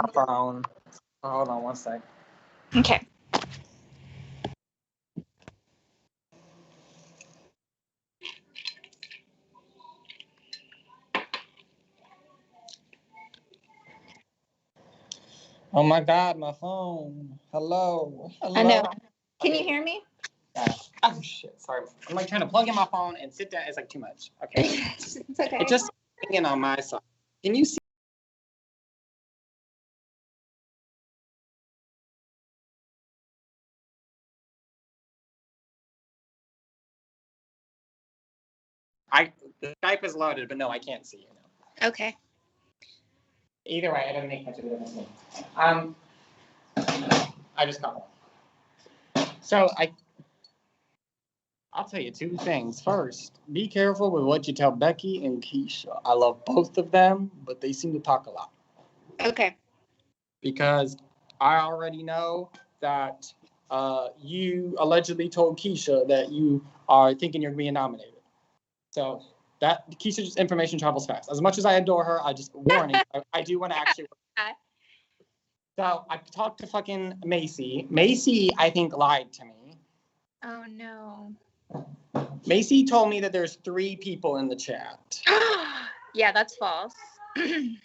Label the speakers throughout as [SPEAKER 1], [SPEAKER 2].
[SPEAKER 1] my phone. Oh, hold on one sec.
[SPEAKER 2] Okay.
[SPEAKER 1] Oh my God, my phone. Hello.
[SPEAKER 2] I know. Can you hear me?
[SPEAKER 1] Oh shit, sorry. I'm like trying to plug in my phone and sit down. It's like too much. Okay.
[SPEAKER 2] It's okay.
[SPEAKER 1] It's just ringing on my side. Can you see? The Skype is loaded, but no, I can't see you now.
[SPEAKER 2] Okay.
[SPEAKER 1] Either way, it doesn't make much of a difference to me. I just got one. So I'll tell you two things. First, be careful with what you tell Becky and Keisha. I love both of them, but they seem to talk a lot.
[SPEAKER 2] Okay.
[SPEAKER 1] Because I already know that you allegedly told Keisha that you are thinking you're being nominated. So that Keisha's information travels fast. As much as I adore her, I just warning. I do want to actually work. So I talked to fucking Macy. Macy, I think, lied to me.
[SPEAKER 2] Oh no.
[SPEAKER 1] Macy told me that there's 3 people in the chat.
[SPEAKER 2] Yeah, that's false.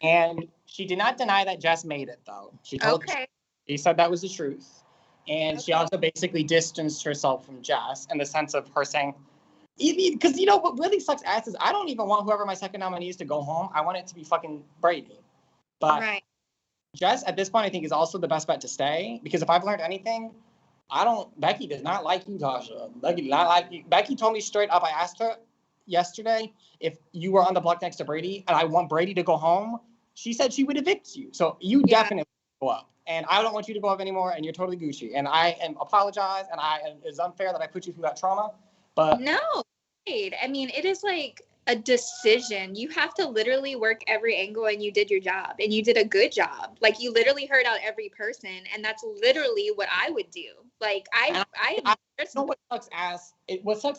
[SPEAKER 1] And she did not deny that Jess made it, though. She told She said that was the truth. And she also basically distanced herself from Jess in the sense of her saying, because you know what really sucks ass is I don't even want whoever my second nominee is to go home. I want it to be fucking Brady. But Jess, at this point, I think is also the best bet to stay. Because if I've learned anything, Becky does not like you, Tasha. Becky did not like you. Becky told me straight up, I asked her yesterday if you were on the block next to Brady and I want Brady to go home. She said she would evict you. So you definitely go up. And I don't want you to go up anymore, and you're totally Gucci. And I apologize, and it's unfair that I put you through that trauma. But
[SPEAKER 2] no, I mean, it is like a decision. You have to literally work every angle, and you did your job, and you did a good job. Like, you literally heard out every person, and that's literally what I would do. Like, I
[SPEAKER 1] know what sucks ass. That's what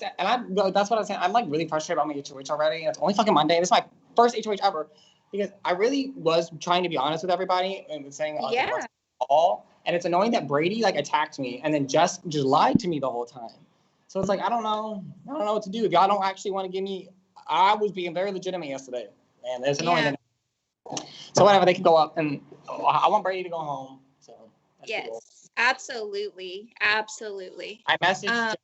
[SPEAKER 1] I'm saying. I'm like really frustrated about my HOH already, and it's only fucking Monday. And it's my first HOH ever because I really was trying to be honest with everybody and saying all. And it's annoying that Brady like attacked me, and then just lied to me the whole time. So it's like I don't know what to do. If y'all don't actually want to give me, I was being very legitimate yesterday, and it's annoying. So whatever, they can go up, and I want Brady to go home. So
[SPEAKER 2] yes, cool. Absolutely.
[SPEAKER 1] I messaged Jess,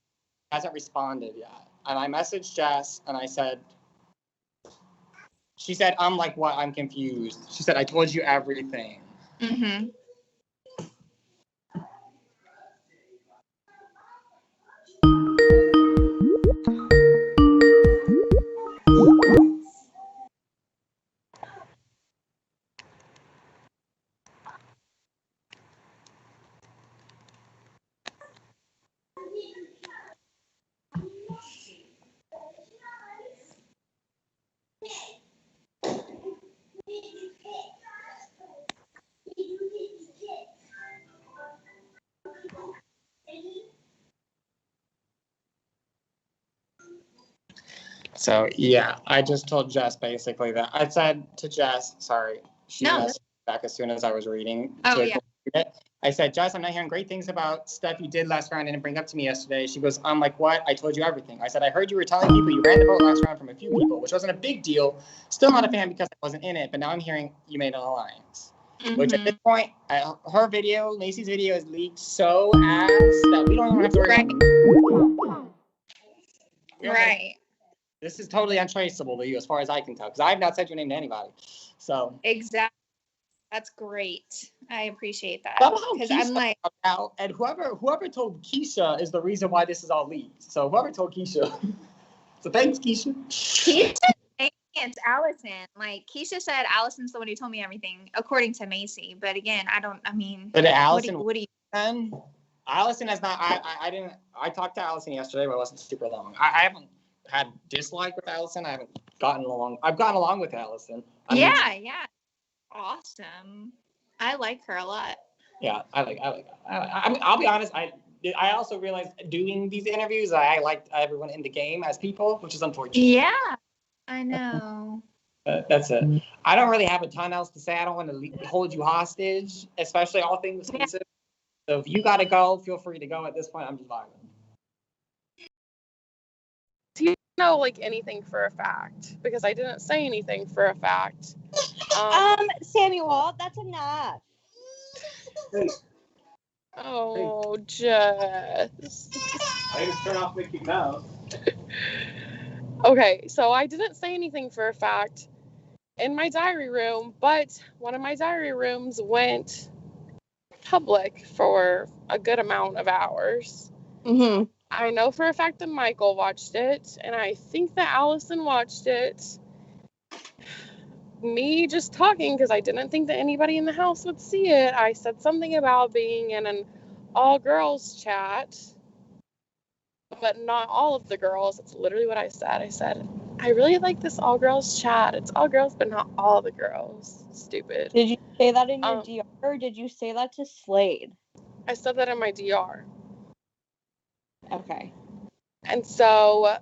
[SPEAKER 1] hasn't responded yet, and I messaged Jess, and I said, she said, I'm like, what? I'm confused. She said, I told you everything.
[SPEAKER 2] Mm-hmm.
[SPEAKER 1] So, yeah, I just told Jess basically that. I said to Jess, sorry, she messaged back as soon as I was reading. I said, Jess, I'm not hearing great things about stuff you did last round and didn't bring up to me yesterday. She goes, I'm like, what? I told you everything. I said, I heard you were telling people you ran the vote last round from a few people, which wasn't a big deal. Still not a fan because I wasn't in it, but now I'm hearing you made an alliance. Mm-hmm. Which at this point, her video, Macy's video, is leaked so ass that we don't even have to worry about it.
[SPEAKER 2] Right.
[SPEAKER 1] This is totally untraceable to you as far as I can tell, because I have not said your name to anybody. So
[SPEAKER 2] exactly. That's great. I appreciate that.
[SPEAKER 1] Because I'm like, and whoever told Keisha is the reason why this is all leaked. So whoever told Keisha. So thanks, Keisha.
[SPEAKER 2] It's Allison. Like Keisha said, Allison's the one who told me everything, according to Macy. But again,
[SPEAKER 1] But Allison, what do you then? Allison has not. I talked to Allison yesterday, but it wasn't super long. I haven't had dislike with Allison. I haven't gotten along. I've gotten along with Allison.
[SPEAKER 2] Yeah. Awesome. I like her a lot.
[SPEAKER 1] Yeah, I like her. I mean, I'll be honest. I also realized doing these interviews, I liked everyone in the game as people, which is unfortunate.
[SPEAKER 2] Yeah, I know.
[SPEAKER 1] But that's it. I don't really have a ton else to say. I don't want to hold you hostage, especially all things considered. So if you got to go, feel free to go. At this point, I'm just vibing.
[SPEAKER 3] Do you know like anything for a fact? Because I didn't say anything for a fact.
[SPEAKER 4] Samuel, that's enough.
[SPEAKER 1] Hey.
[SPEAKER 3] Oh, Jess.
[SPEAKER 1] I just turn off Mickey Mouse.
[SPEAKER 3] Okay, so I didn't say anything for a fact in my diary room, but one of my diary rooms went public for a good amount of hours.
[SPEAKER 4] Mm-hmm.
[SPEAKER 3] I know for a fact that Michael watched it, and I think that Allison watched it. Me just talking, because I didn't think that anybody in the house would see it, I said something about being in an all-girls chat, but not all of the girls. That's literally what I said. I said, I really like this all-girls chat. It's all girls, but not all the girls. Stupid.
[SPEAKER 4] Did you say that in your DR, or did you say that to Slade?
[SPEAKER 3] I said that in my DR.
[SPEAKER 4] Okay.
[SPEAKER 3] And so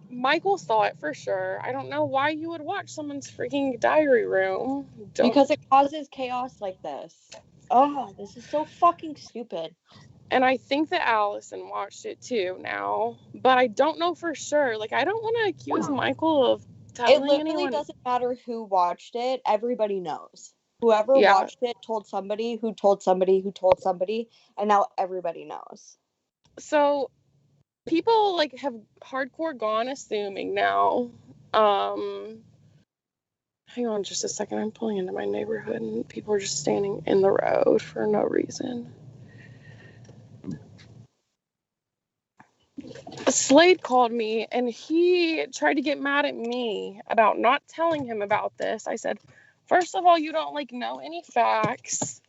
[SPEAKER 3] Michael saw it for sure. I don't know why you would watch someone's freaking diary room.
[SPEAKER 4] Because it causes chaos like this. Oh, this is so fucking stupid.
[SPEAKER 3] And I think that Allison watched it too now, but I don't know for sure. Like, I don't want to accuse Michael of telling anyone.
[SPEAKER 4] It literally doesn't matter who watched it. Everybody knows. Whoever watched it told somebody who told somebody who told somebody, and now everybody knows.
[SPEAKER 3] So people like have hardcore gone assuming now. Hang on just a second. I'm pulling into my neighborhood and people are just standing in the road for no reason. Slade called me and he tried to get mad at me about not telling him about this. I said, first of all, you don't like know any facts.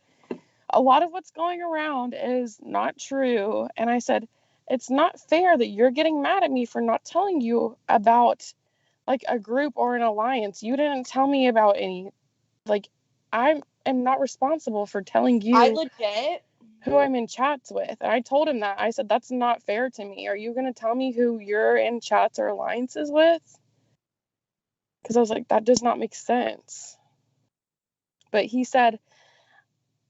[SPEAKER 3] A lot of what's going around is not true. And I said, it's not fair that you're getting mad at me for not telling you about like a group or an alliance. You didn't tell me about any. Like, I am not responsible for telling you.
[SPEAKER 4] I legit
[SPEAKER 3] who I'm in chats with. And I told him that. I said, that's not fair to me. Are you going to tell me who you're in chats or alliances with? Because I was like, that does not make sense. But he said,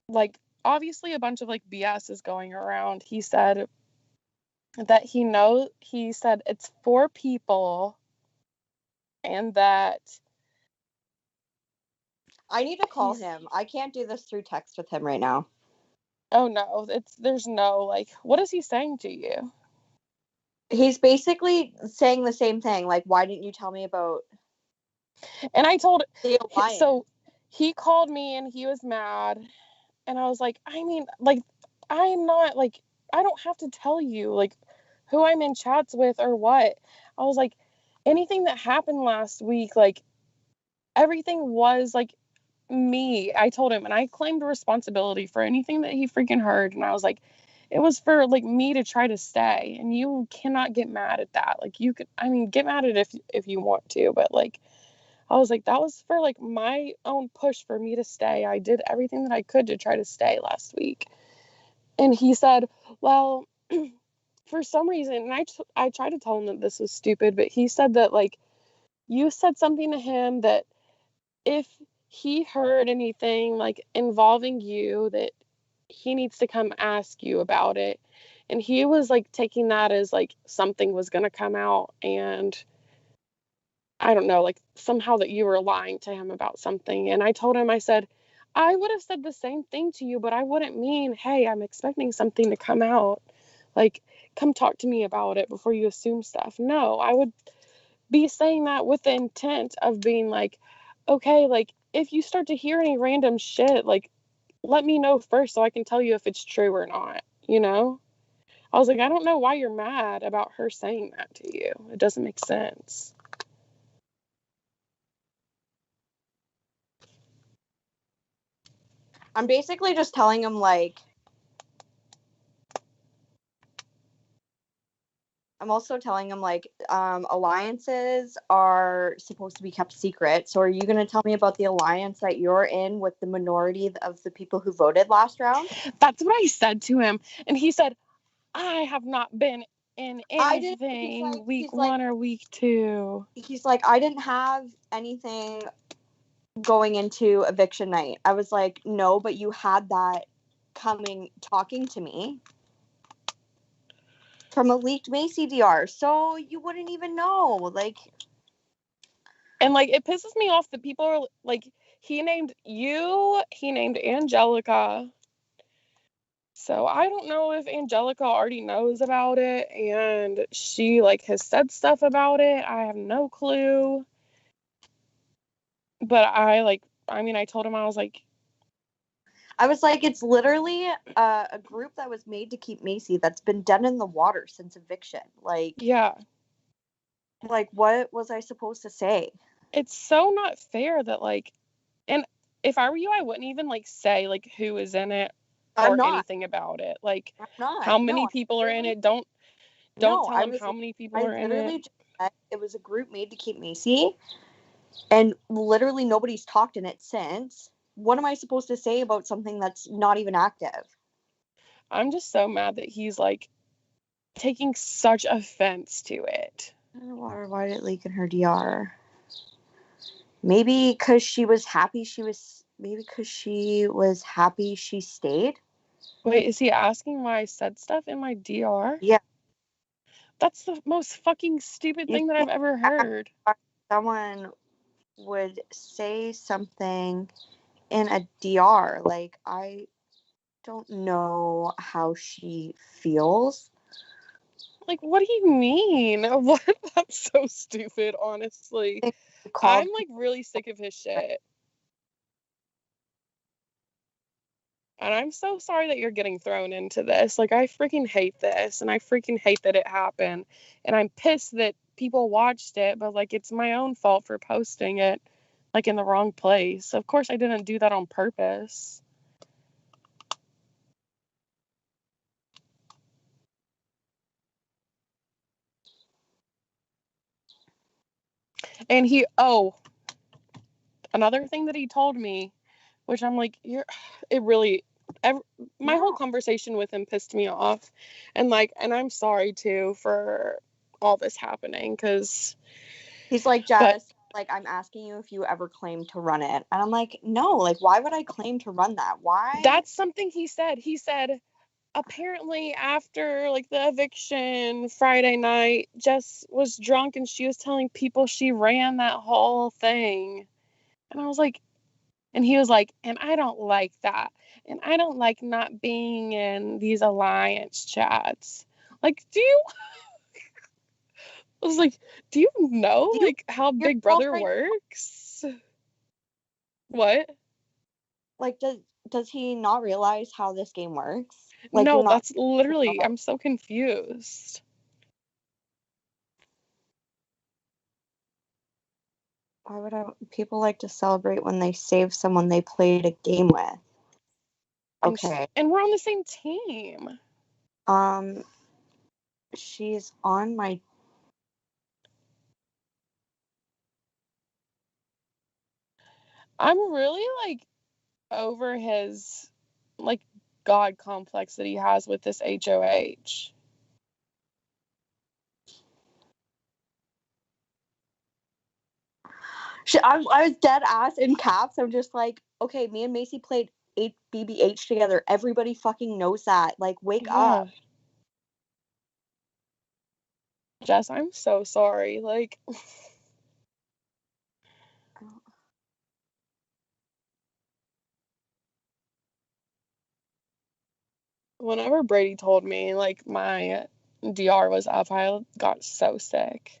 [SPEAKER 3] like, obviously a bunch of like BS is going around. He said that he said it's 4 people and that
[SPEAKER 4] I need to call him. I can't do this through text with him right now.
[SPEAKER 3] Oh no, there's no like, what is he saying to you?
[SPEAKER 4] He's basically saying the same thing. Like, why didn't you tell me about?
[SPEAKER 3] And I told
[SPEAKER 4] the alliance?
[SPEAKER 3] So he called me and he was mad, and I was like, I mean, like, I'm not like, I don't have to tell you like who I'm in chats with or what. I was like, anything that happened last week, like everything was like me. I told him, and I claimed responsibility for anything that he freaking heard. And I was like, it was for like me to try to stay, and you cannot get mad at that. Like, you could, I mean, get mad at it if you want to, but like, I was like, that was for like my own push for me to stay. I did everything that I could to try to stay last week. And he said, well, for some reason, and I tried to tell him that this was stupid, but he said that like you said something to him that if he heard anything like involving you, that he needs to come ask you about it. And he was like taking that as like something was going to come out, and I don't know, like somehow that you were lying to him about something. And I told him, I said, I would have said the same thing to you, but I wouldn't mean, hey, I'm expecting something to come out. Like, come talk to me about it before you assume stuff. No, I would be saying that with the intent of being like, okay, like if you start to hear any random shit, like let me know first so I can tell you if it's true or not, you know? I was like, I don't know why you're mad about her saying that to you. It doesn't make sense.
[SPEAKER 4] I'm basically just telling him like, I'm also telling him like, alliances are supposed to be kept secret. So are you going to tell me about the alliance that you're in with the minority of the people who voted last round?
[SPEAKER 3] That's what I said to him. And he said, I have not been in anything week 1 or week 2.
[SPEAKER 4] He's like, I didn't have anything going into eviction night. I was like, no, but you had that talking to me from a leaked Macy DR, so you wouldn't even know. Like,
[SPEAKER 3] and like it pisses me off that people are like, he named you, he named Angelica. So I don't know if Angelica already knows about it and she like has said stuff about it. I have no clue. But I told him, I was like,
[SPEAKER 4] it's literally a group that was made to keep Macy that's been dead in the water since eviction. Like,
[SPEAKER 3] yeah.
[SPEAKER 4] Like, what was I supposed to say?
[SPEAKER 3] It's so not fair that like, and if I were you, I wouldn't even like say like who is in it or anything about it. Like, how many people are in it? Don't tell them how many people are in it.
[SPEAKER 4] It was a group made to keep Macy, and literally nobody's talked in it since. What am I supposed to say about something that's not even active?
[SPEAKER 3] I'm just so mad that he's like taking such offense to it.
[SPEAKER 4] Why did it leak in her DR? Maybe because she was happy she stayed.
[SPEAKER 3] Wait, is he asking why I said stuff in my DR?
[SPEAKER 4] Yeah.
[SPEAKER 3] That's the most fucking stupid thing that I've ever heard.
[SPEAKER 4] Someone would say something in a DR. Like, I don't know how she feels.
[SPEAKER 3] Like, what do you mean? What? That's so stupid, honestly. I'm like really sick of his shit. And I'm so sorry that you're getting thrown into this. Like, I freaking hate this. And I freaking hate that it happened. And I'm pissed that people watched it. But, like, it's my own fault for posting it, like, in the wrong place. Of course, I didn't do that on purpose. And another thing that he told me, which I'm like, my whole conversation with him pissed me off. And I'm sorry too for all this happening, because
[SPEAKER 4] he's like, Jess, I'm asking you if you ever claimed to run it. And I'm like, no, like, why would I claim to run that? Why?
[SPEAKER 3] That's something he said. He said, apparently after like the eviction Friday night, Jess was drunk and she was telling people she ran that whole thing. And I was like, and he was like, and I don't like that. And I don't like not being in these alliance chats. Like, I was like, do you know how Big Brother works? What?
[SPEAKER 4] Like, does he not realize how this game works?
[SPEAKER 3] Like, no, that's literally, I'm so confused.
[SPEAKER 4] Why would people like to celebrate when they save someone they played a game with? Okay.
[SPEAKER 3] And we're on the same team.
[SPEAKER 4] She's on my...
[SPEAKER 3] I'm really like over his like God complex that he has with this HOH.
[SPEAKER 4] I was dead ass in caps. I'm just like, okay, me and Macy played 8 BBH together. Everybody fucking knows that. Like, wake up.
[SPEAKER 3] Jess, I'm so sorry. Like, whenever Brady told me like my DR was up, I got so sick.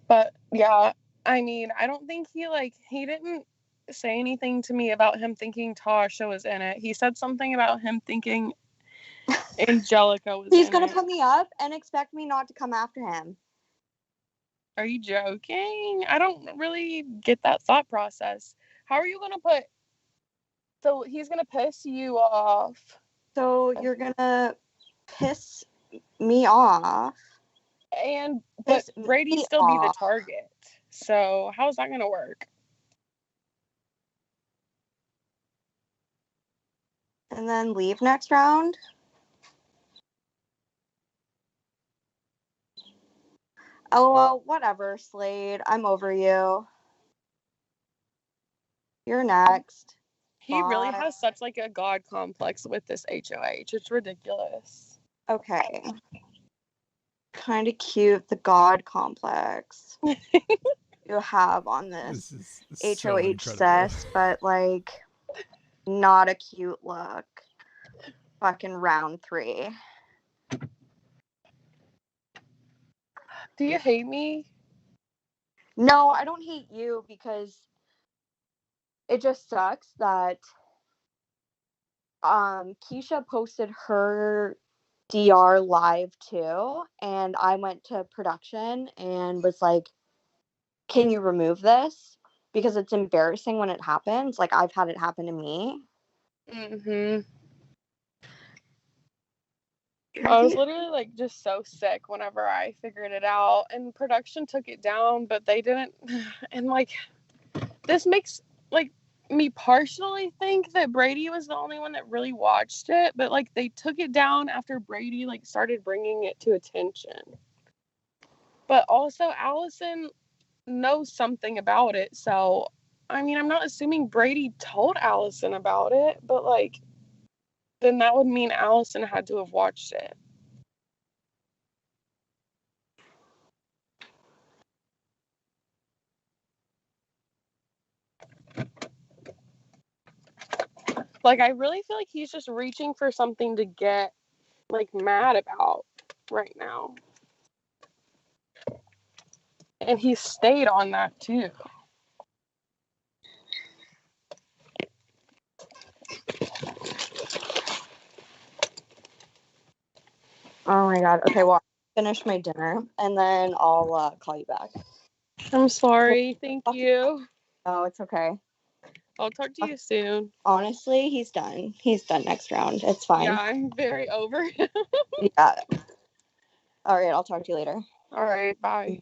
[SPEAKER 3] But yeah, I mean, I don't think he didn't say anything to me about him thinking Tasha was in it. He said something about him thinking Angelica was
[SPEAKER 4] He's
[SPEAKER 3] in
[SPEAKER 4] gonna
[SPEAKER 3] it.
[SPEAKER 4] put me up and expect me not to come after him.
[SPEAKER 3] Are you joking? I don't really get that thought process. How are you gonna put? So he's gonna piss you off.
[SPEAKER 4] So you're gonna piss me off.
[SPEAKER 3] But Brady still be the target. So how's that gonna work?
[SPEAKER 4] And then leave next round? Oh, well, whatever, Slade. I'm over you. You're next.
[SPEAKER 3] He really has such like a god complex with this HOH. It's ridiculous.
[SPEAKER 4] Okay. Kind of cute, the god complex you have on this HOH cess, but like not a cute look. Fucking round 3.
[SPEAKER 3] Do you hate me?
[SPEAKER 4] No, I don't hate you because it just sucks that Keisha posted her DR live too, and I went to production and was like, can you remove this? Because it's embarrassing when it happens. Like, I've had it happen to me.
[SPEAKER 3] Mm-hmm. I was literally like just so sick whenever I figured it out, and production took it down, but they didn't. And like, this makes like me partially think that Brady was the only one that really watched it, but like they took it down after Brady like started bringing it to attention. But also Allison knows something about it, so I mean, I'm not assuming Brady told Allison about it, but like then that would mean Allison had to have watched it. Like, I really feel like he's just reaching for something to get like mad about right now. And he stayed on that too.
[SPEAKER 4] Oh my god. Okay, well, I'll finish my dinner and then I'll call you back.
[SPEAKER 3] I'm sorry. Thank you.
[SPEAKER 4] Oh, it's okay.
[SPEAKER 3] I'll talk to you soon.
[SPEAKER 4] Honestly, he's done. He's done next round. It's fine.
[SPEAKER 3] Yeah, I'm very over.
[SPEAKER 4] Yeah. All right, I'll talk to you later.
[SPEAKER 3] All right, bye.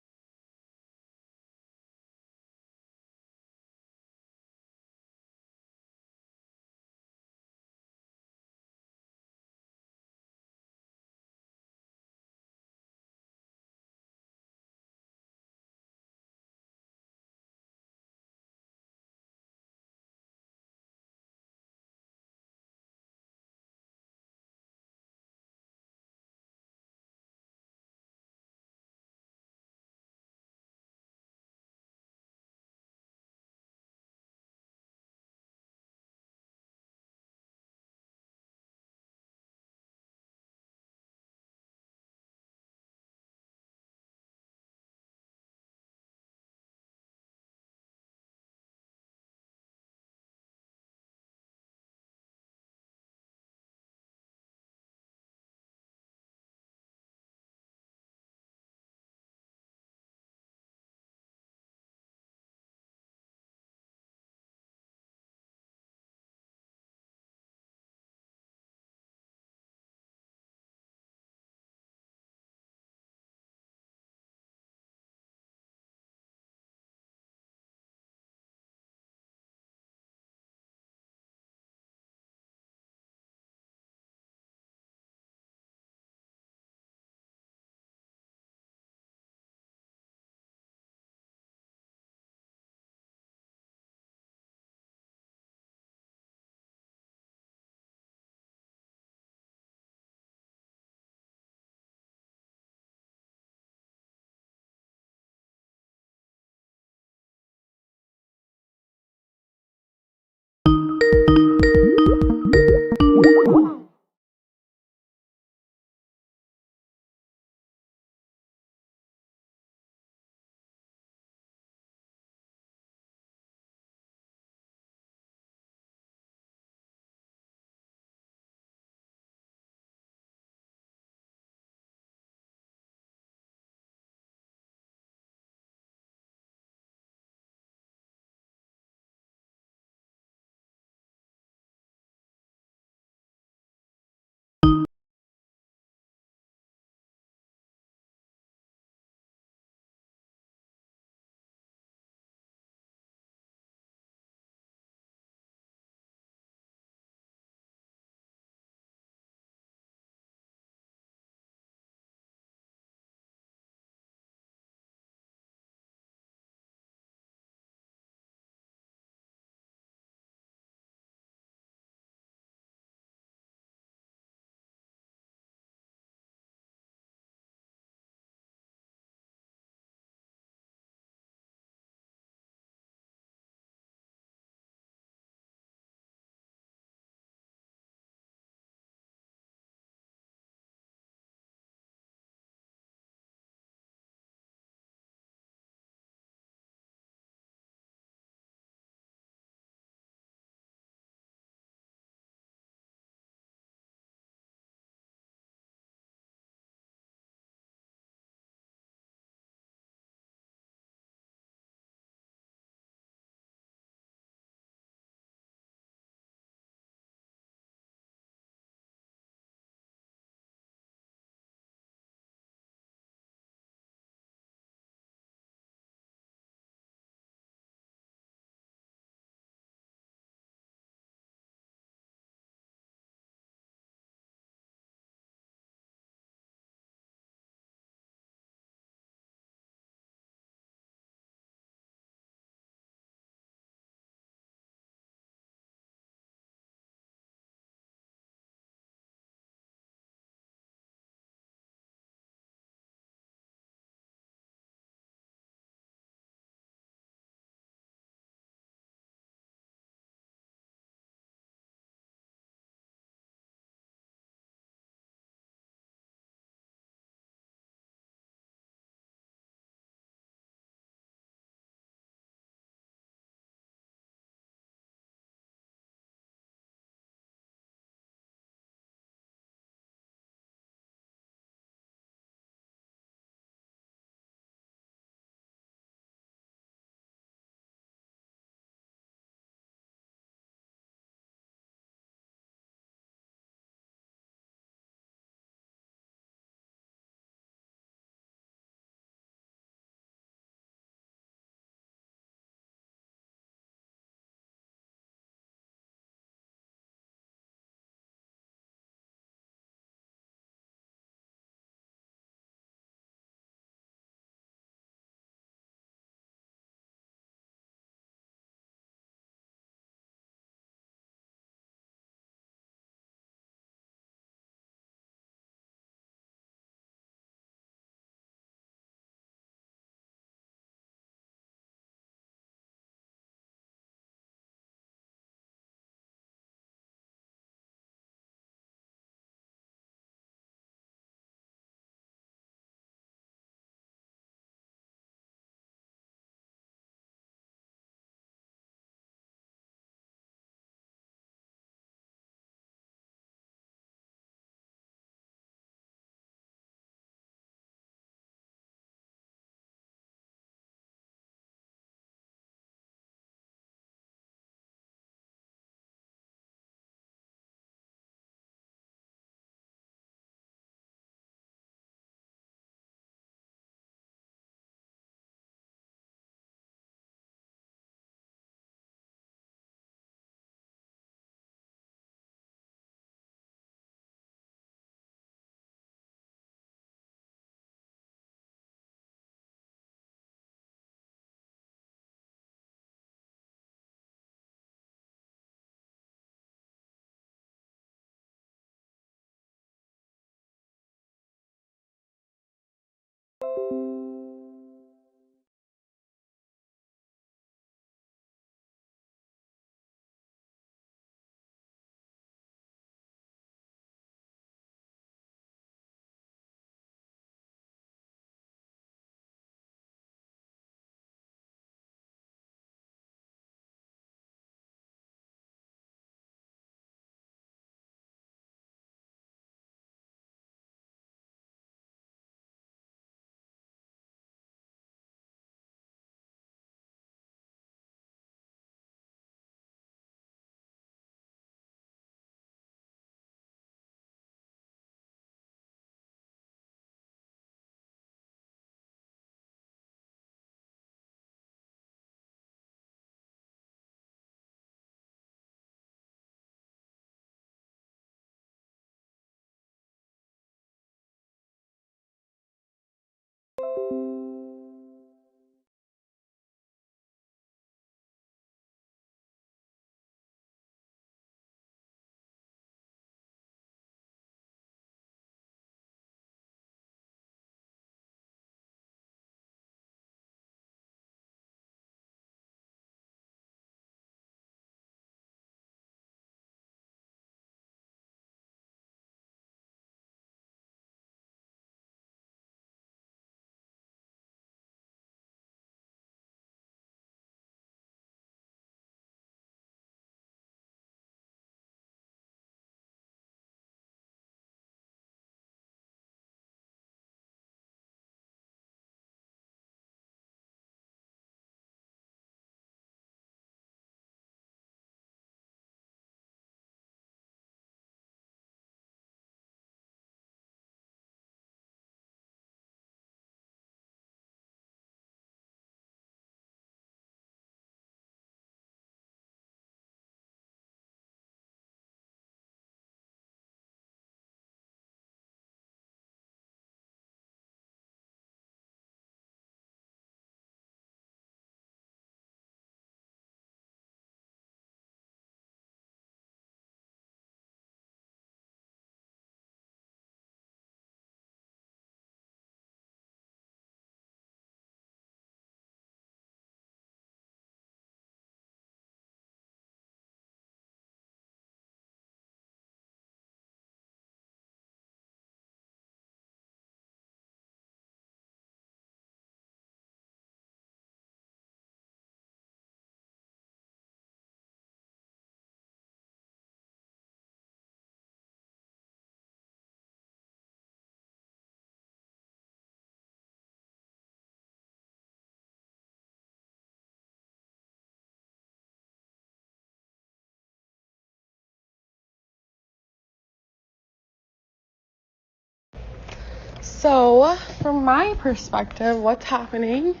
[SPEAKER 3] So, from my perspective, what's happening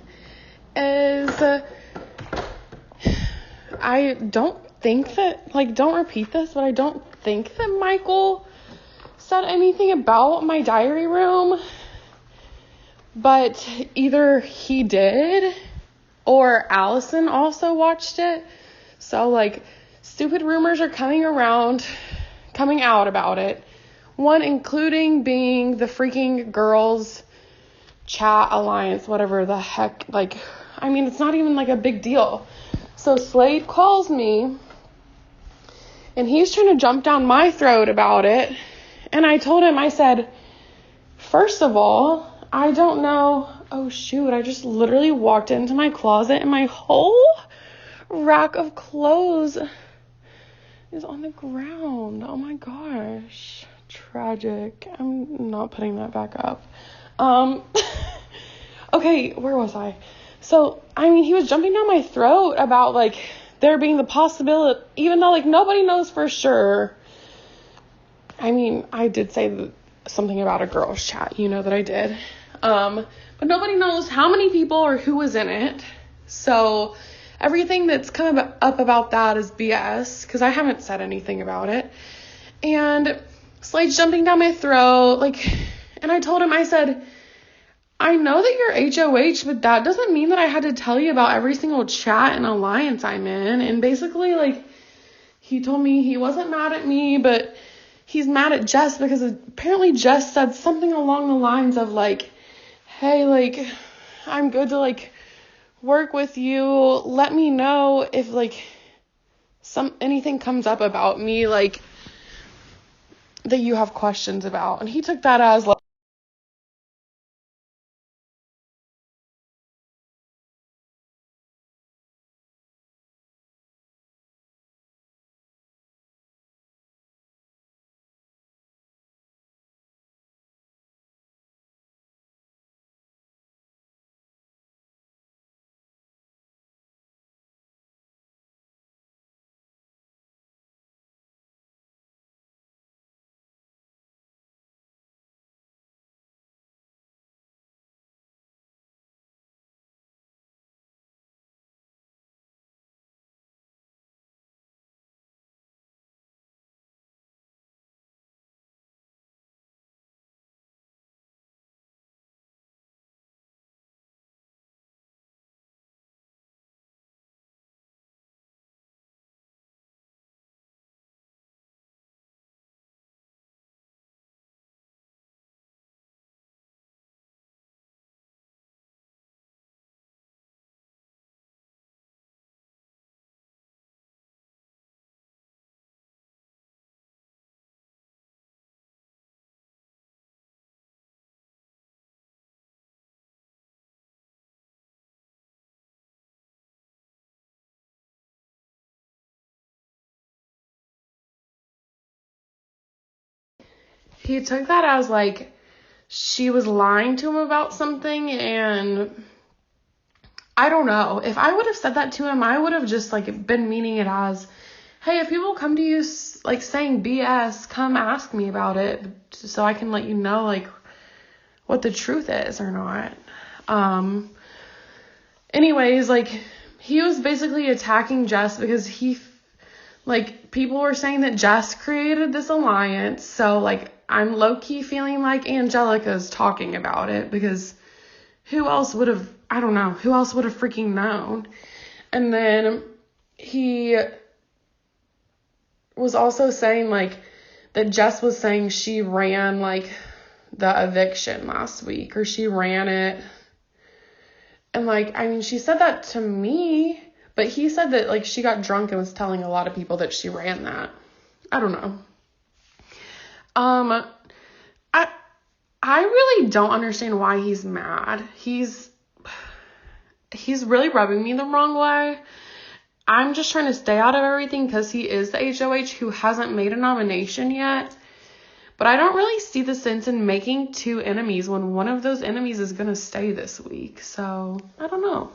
[SPEAKER 3] is I don't think that, don't repeat this, but I don't think that Michael said anything about my diary room, but either he did or Allison also watched it. So, stupid rumors are coming out about it. One including being the freaking girls' chat alliance, whatever the heck. It's not even a big deal. So Slade calls me, and he's trying to jump down my throat about it. And I told him, I said, first of all, I don't know. Oh, shoot. I just literally walked into my closet, and my whole rack of clothes is on the ground. Oh, my gosh. Tragic. I'm not putting that back up. Okay, where was I? So, he was jumping down my throat about, there being the possibility, even though, nobody knows for sure. I did say something about a girls' chat, that I did. But nobody knows how many people or who was in it. So, everything that's come up about that is BS, because I haven't said anything about it. And Slade's jumping down my throat, and I told him, I said, I know that you're HOH, but that doesn't mean that I had to tell you about every single chat and alliance I'm in. And basically, he told me he wasn't mad at me, but he's mad at Jess because apparently Jess said something along the lines of, hey, I'm good to, work with you. Let me know if, anything comes up about me, that you have questions about. And he took that as, he took that as, she was lying to him about something, and I don't know. If I would have said that to him, I would have just, been meaning it as, hey, if people come to you, saying BS, come ask me about it so I can let you know, what the truth is or not. Anyways, he was basically attacking Jess because people were saying that Jess created this alliance. So, I'm low-key feeling like Angelica's talking about it because who else would have, I don't know, who else would have freaking known? And then he was also saying, that Jess was saying she ran, the eviction last week, or she ran it. And, she said that to me, but he said that, she got drunk and was telling a lot of people that she ran that. I don't know. I really don't understand why he's mad. He's really rubbing me the wrong way. I'm just trying to stay out of everything because he is the HOH who hasn't made a nomination yet. But I don't really see the sense in making two enemies when one of those enemies is going to stay this week. So, I don't know.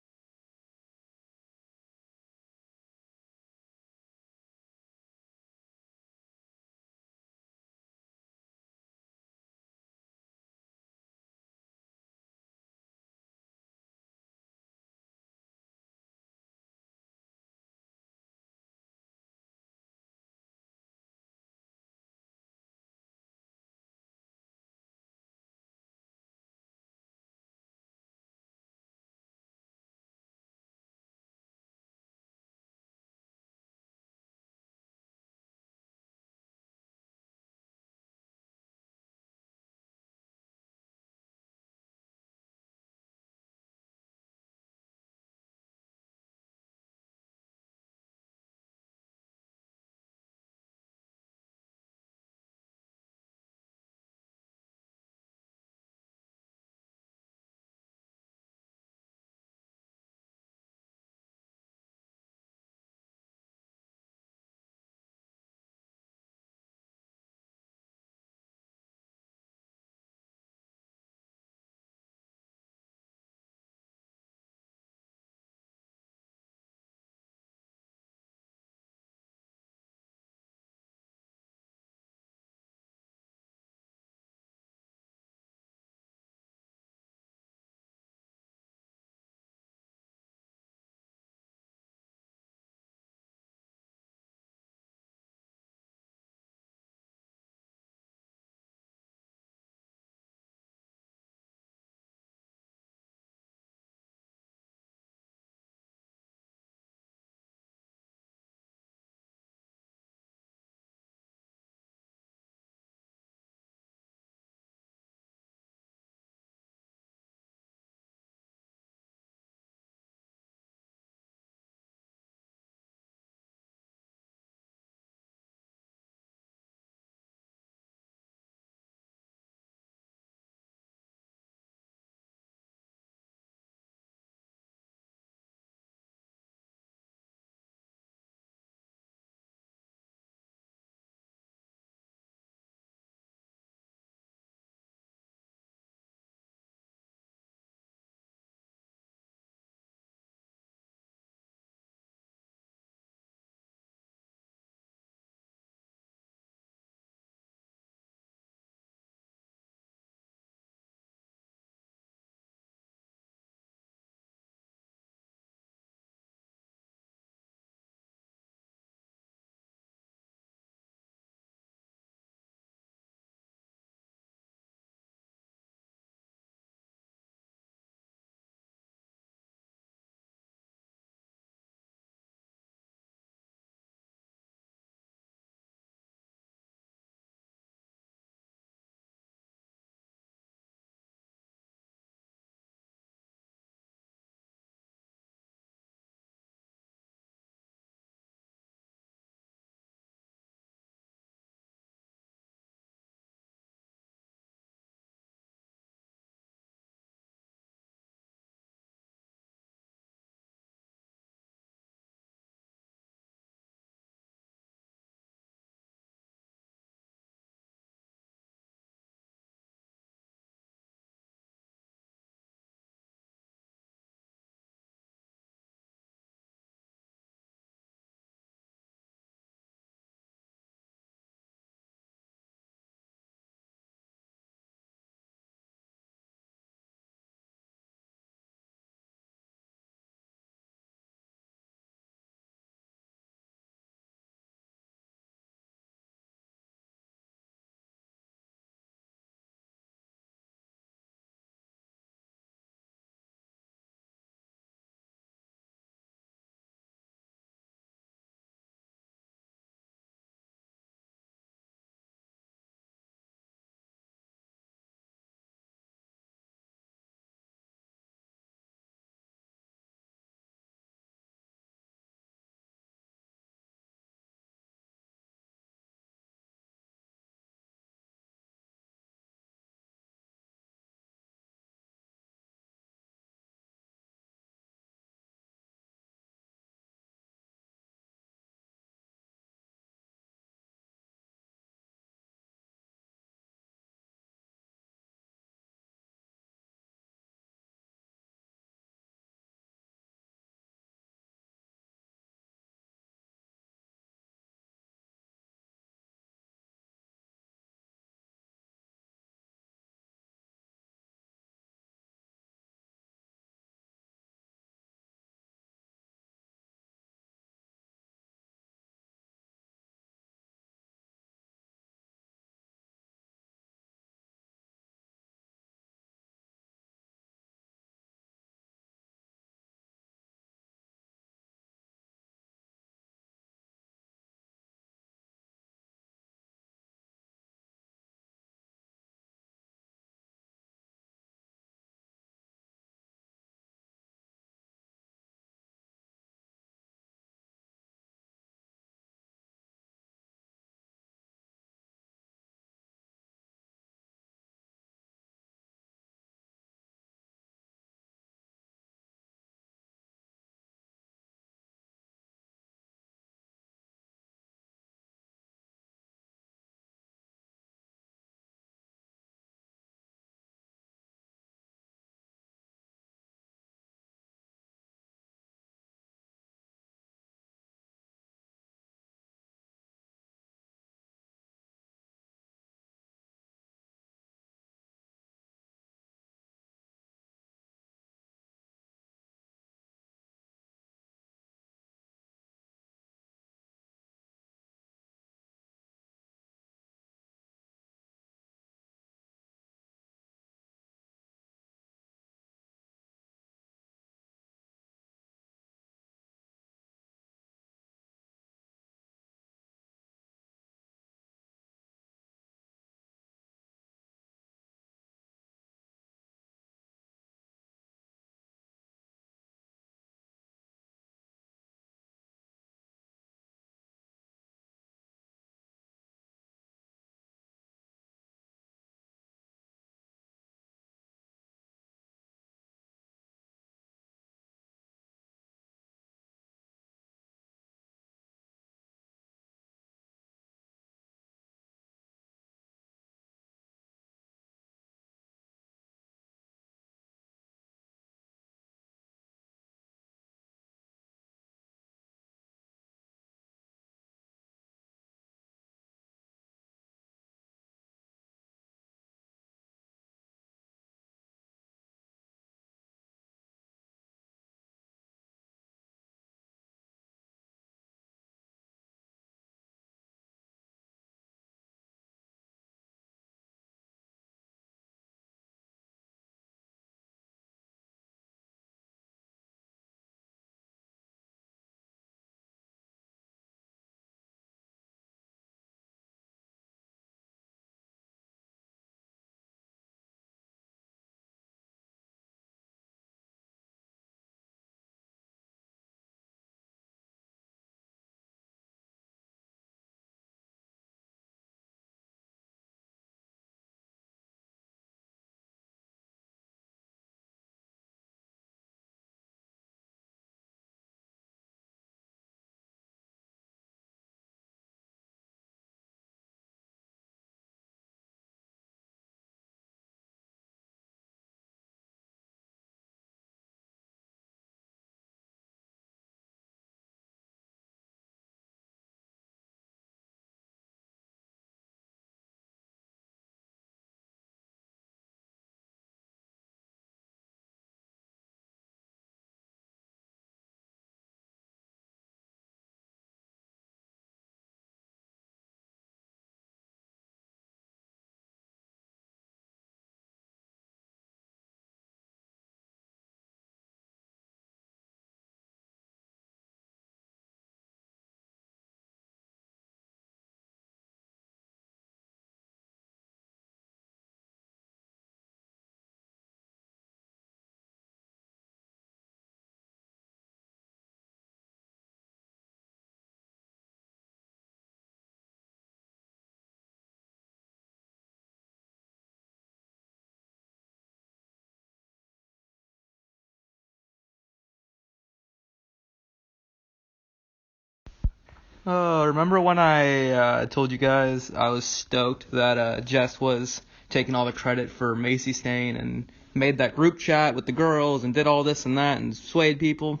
[SPEAKER 5] Remember when I told you guys I was stoked that Jess was taking all the credit for Macy staying and made that group chat with the girls and did all this and that and swayed people?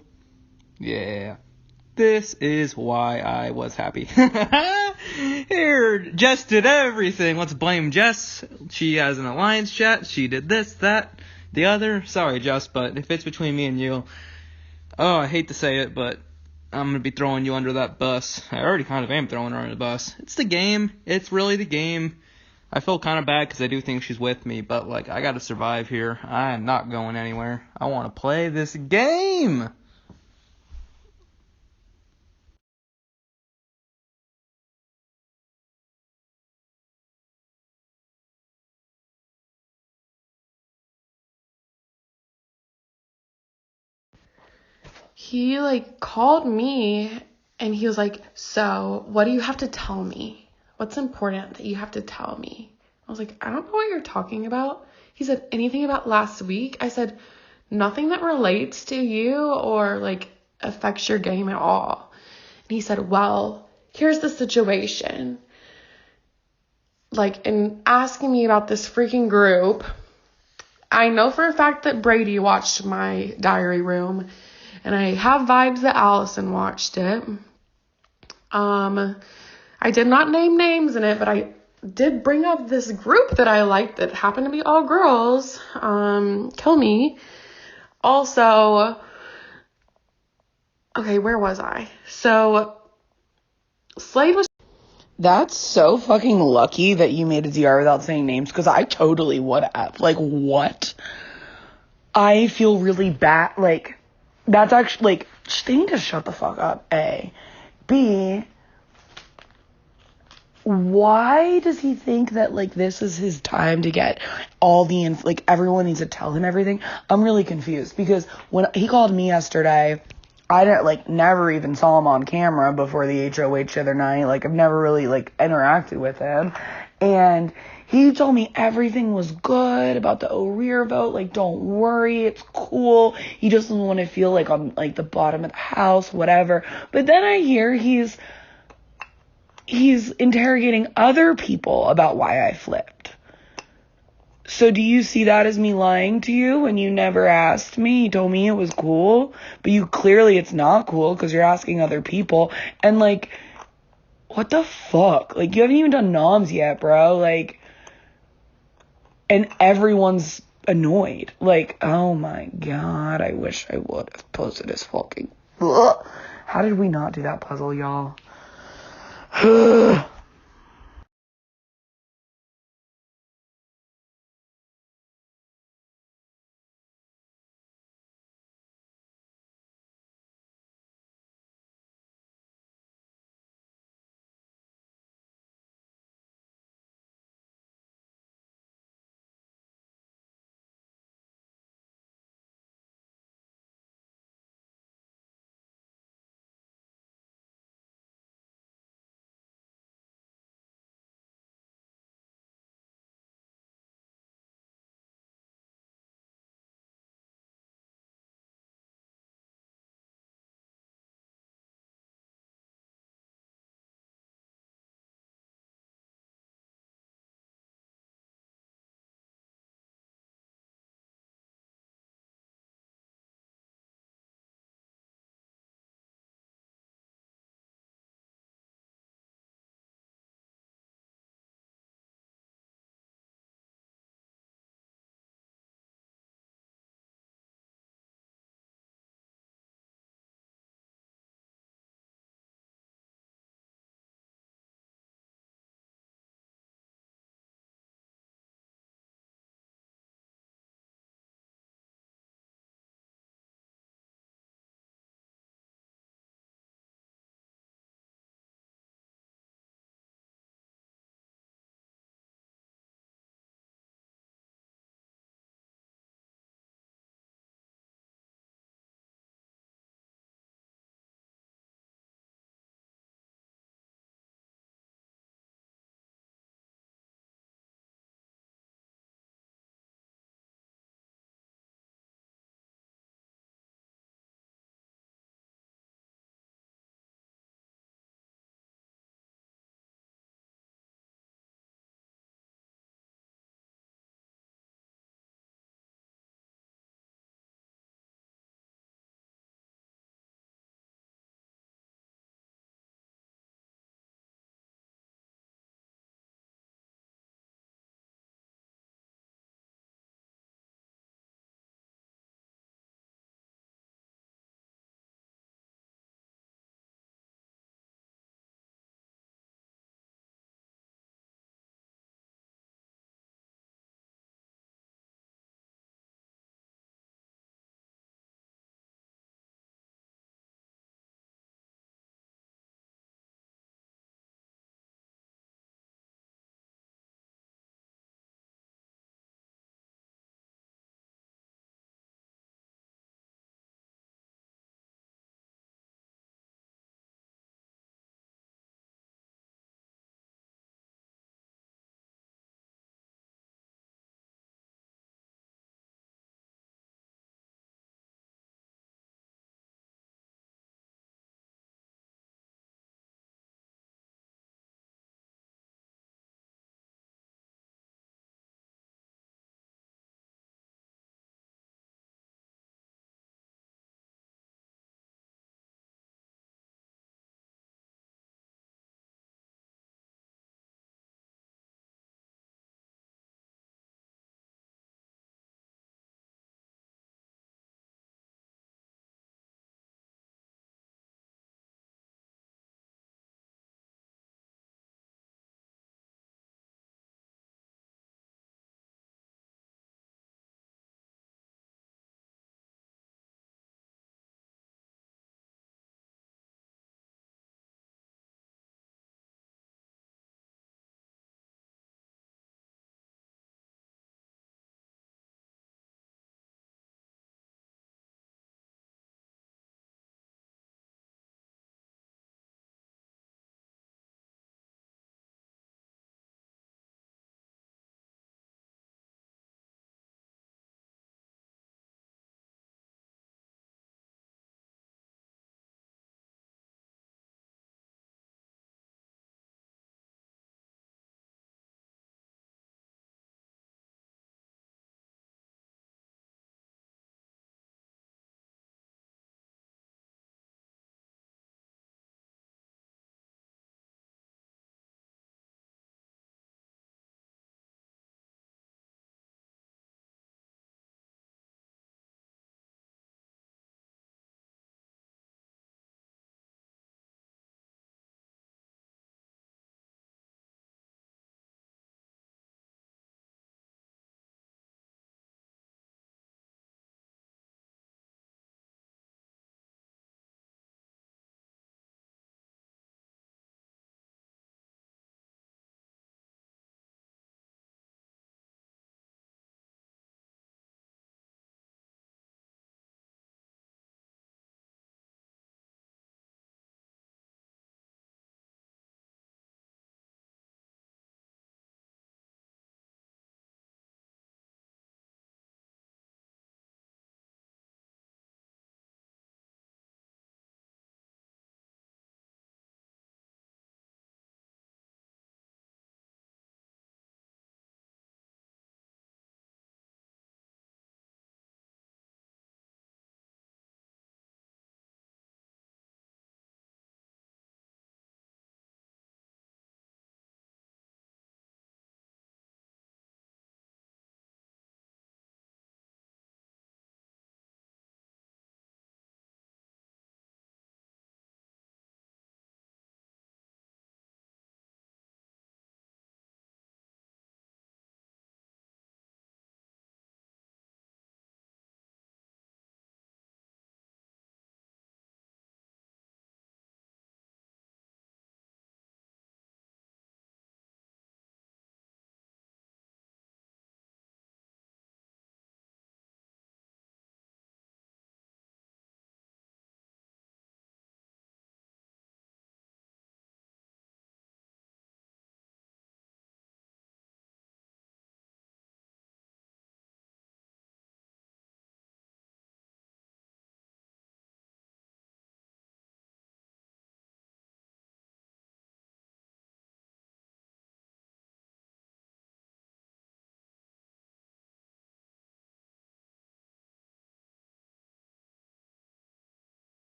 [SPEAKER 5] Yeah. This is why I was happy. Here, Jess did everything. Let's blame Jess. She has an alliance chat. She did this, that, the other. Sorry, Jess, but if it's between me and you, oh, I hate to say it, but I'm going to be throwing you under that bus. I already kind of am throwing her under the bus. It's the game. It's really the game. I feel kind of bad because I do think she's with me, but, like, I got to survive here. I am not going anywhere. I want to play this game.
[SPEAKER 3] He like called me and he was like, so what do you have to tell me? What's important that you have to tell me? I was like, I don't know what you're talking about. He said, anything about last week? I said, nothing that relates to you or like affects your game at all. And he said, well, here's the situation. Like, in asking me about this freaking group, I know for a fact that Brady watched my diary room. And I have vibes that Allison watched it. I did not name names in it, but I did bring up this group that I liked that happened to be all girls. Kill me. Also, okay, where was I? So, Slade was...
[SPEAKER 6] That's so fucking lucky that you made a DR without saying names, because I totally would have. Like, what? I feel really bad. Like, that's actually, like, they need to shut the fuck up, A. B, why does he think that, like, this is his time to get all the, like, everyone needs to tell him everything? I'm really confused, because when he called me yesterday, I didn't, like, never even saw him on camera before the HOH the other night. Like, I've never really, like, interacted with him. And he told me everything was good about the O'Rear vote. Like, don't worry, it's cool. He just doesn't want to feel like on, like, the bottom of the house, whatever. But then I hear he's interrogating other people about why I flipped. So do you see that as me lying to you when you never asked me? You told me it was cool, but you clearly it's not cool because you're asking other people. And, like, what the fuck? Like, you haven't even done noms yet, bro. Like, and everyone's annoyed. Like, oh my god, I wish I would have posted his fucking... Ugh. How did we not do that puzzle, y'all?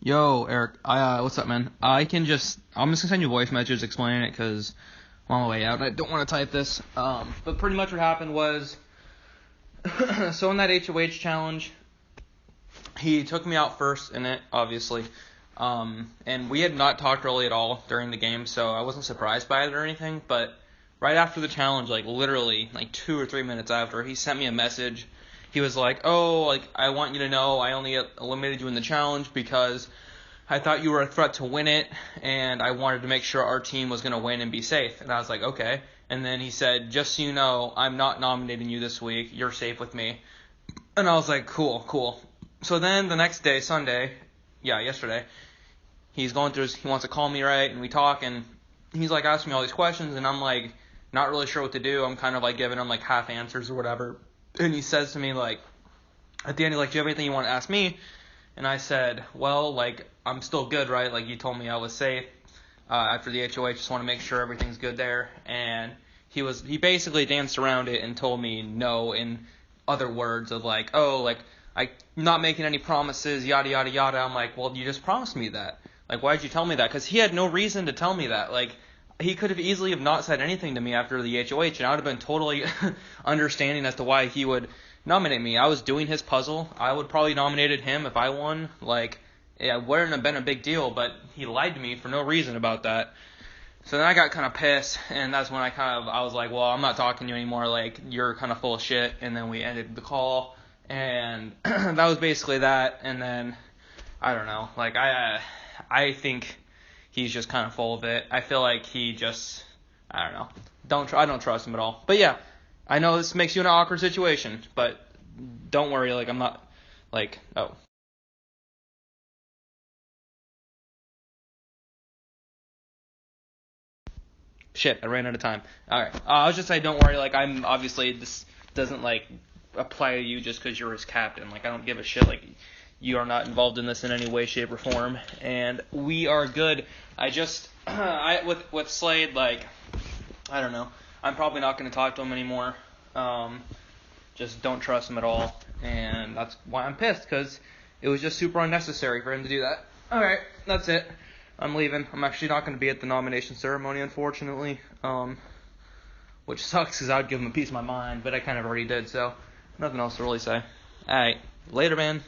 [SPEAKER 5] Yo, Eric. What's up, man? I'm just gonna send you a voice message explaining it because I'm on my way out and I don't want to type this. But pretty much what happened was, so in that HOH challenge, he took me out first in it, obviously. And we had not talked really at all during the game, so I wasn't surprised by it or anything. But right after the challenge, like literally, like 2 or 3 minutes after, he sent me a message. He was like, "Oh, like I want you to know I only eliminated you in the challenge because I thought you were a threat to win it, and I wanted to make sure our team was gonna win and be safe." And I was like, "Okay." And then he said, "Just so you know, I'm not nominating you this week. You're safe with me." And I was like, "Cool." So then the next day, Sunday, yesterday, he wants to call me, right? And we talk, and he's like asking me all these questions, and I'm like not really sure what to do. I'm kind of like giving him like half answers or whatever. And he says to me like at the end, he's like, "Do you have anything you want to ask me?" And I said, "Well, like I'm still good, right? Like you told me I was safe after the HOH. Just want to make sure everything's good there." And he basically danced around it and told me no in other words of like, "Oh, like I'm not making any promises, yada yada yada." I'm like, "Well, you just promised me that. Like, why'd you tell me that?" Because he had no reason to tell me that. Like, he could have easily have not said anything to me after the HOH, and I would have been totally understanding as to why he would nominate me. I was doing his puzzle. I would probably nominated him if I won. Like, it wouldn't have been a big deal, but he lied to me for no reason about that. So then I got kind of pissed, and that's when I was like, "Well, I'm not talking to you anymore. Like, you're kind of full of shit." And then we ended the call, and that was basically that. And then I don't know. Like, I think he's just kind of full of it. I feel like he just, I don't know. I don't trust him at all. But yeah, I know this makes you in an awkward situation, but don't worry. Like, I'm not, like, oh. Shit, I ran out of time. Alright, I was just saying, don't worry. Like, I'm obviously, this doesn't, like, apply to you just because you're his captain. Like, I don't give a shit. Like, you are not involved in this in any way, shape, or form, and we are good. I just, with Slade, like, I don't know. I'm probably not going to talk to him anymore. Just don't trust him at all, and that's why I'm pissed, because it was just super unnecessary for him to do that. Alright, that's it. I'm leaving. I'm actually not going to be at the nomination ceremony, unfortunately, which sucks because I would give him a piece of my mind, but I kind of already did, so nothing else to really say. Alright, later, man.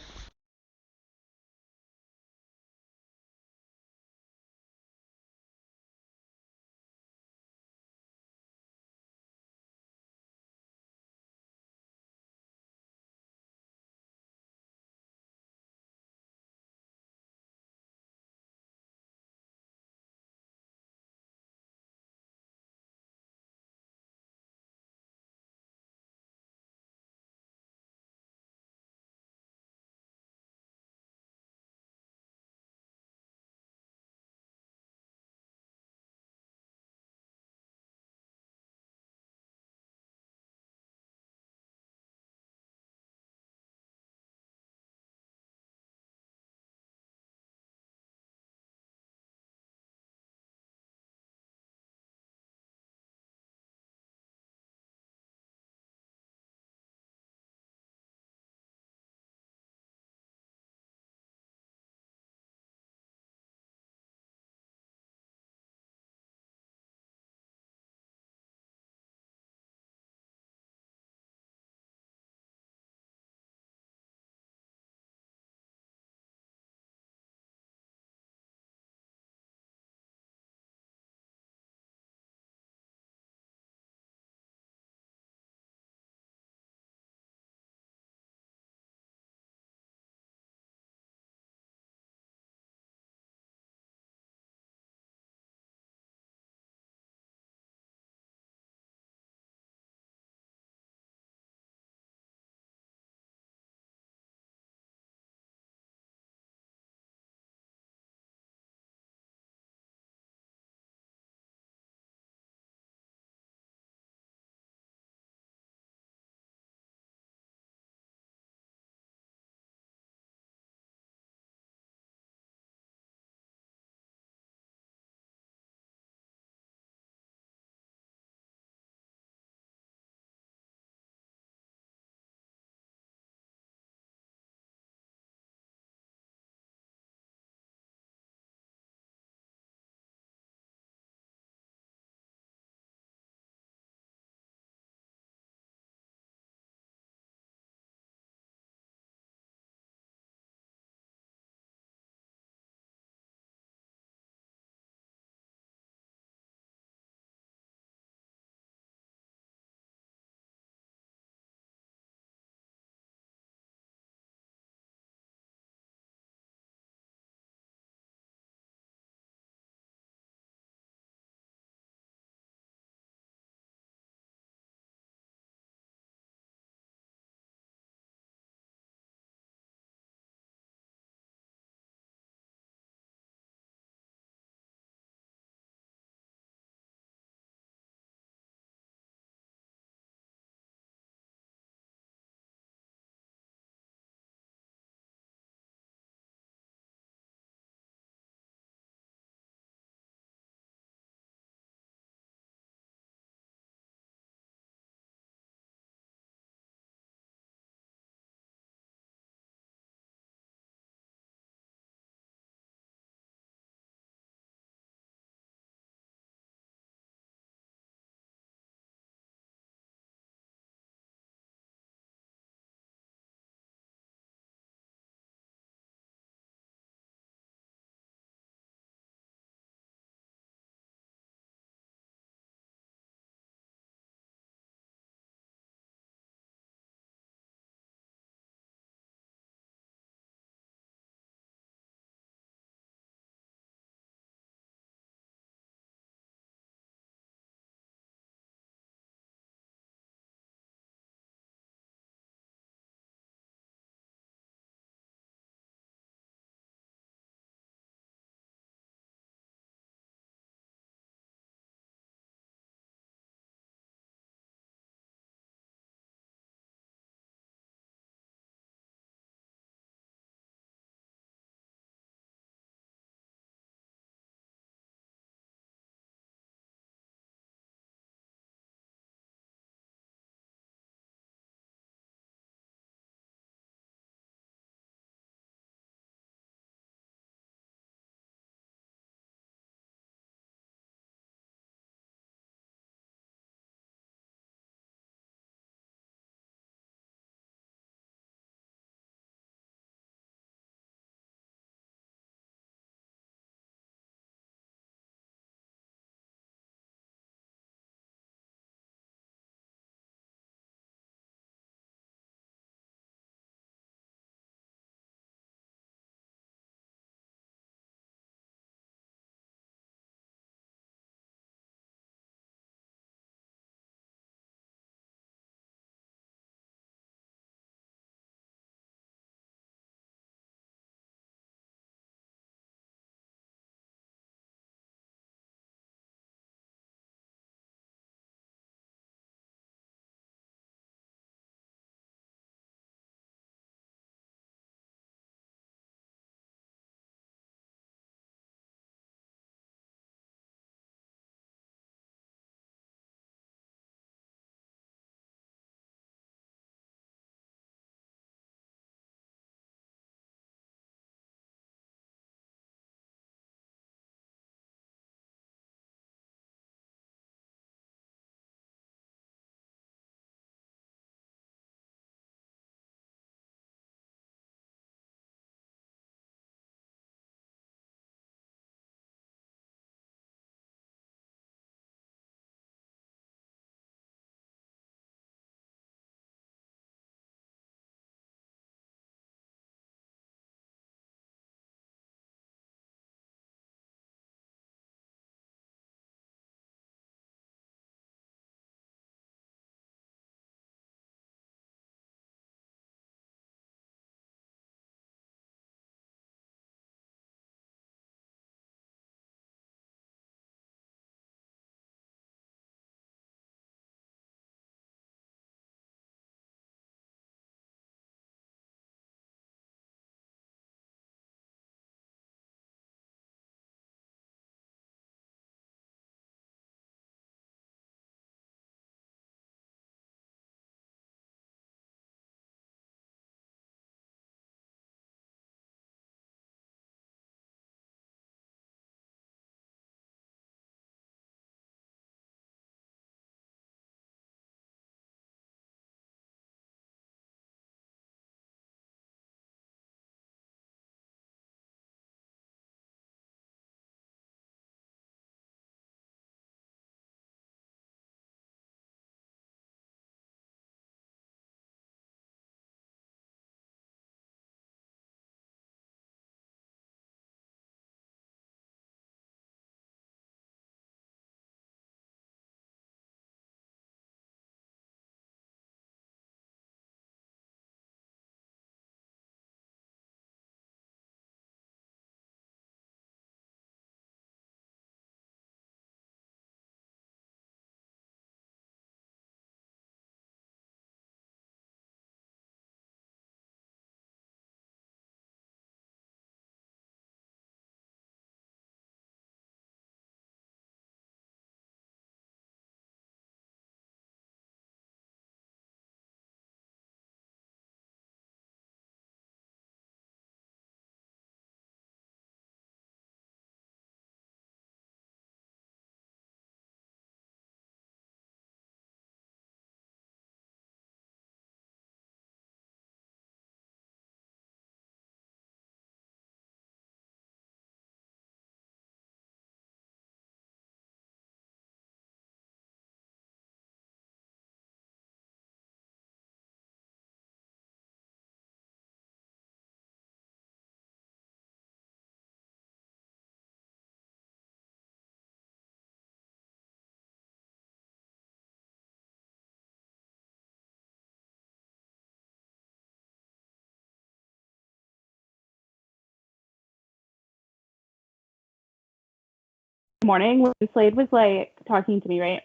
[SPEAKER 7] morning when Slade was like talking to me, right?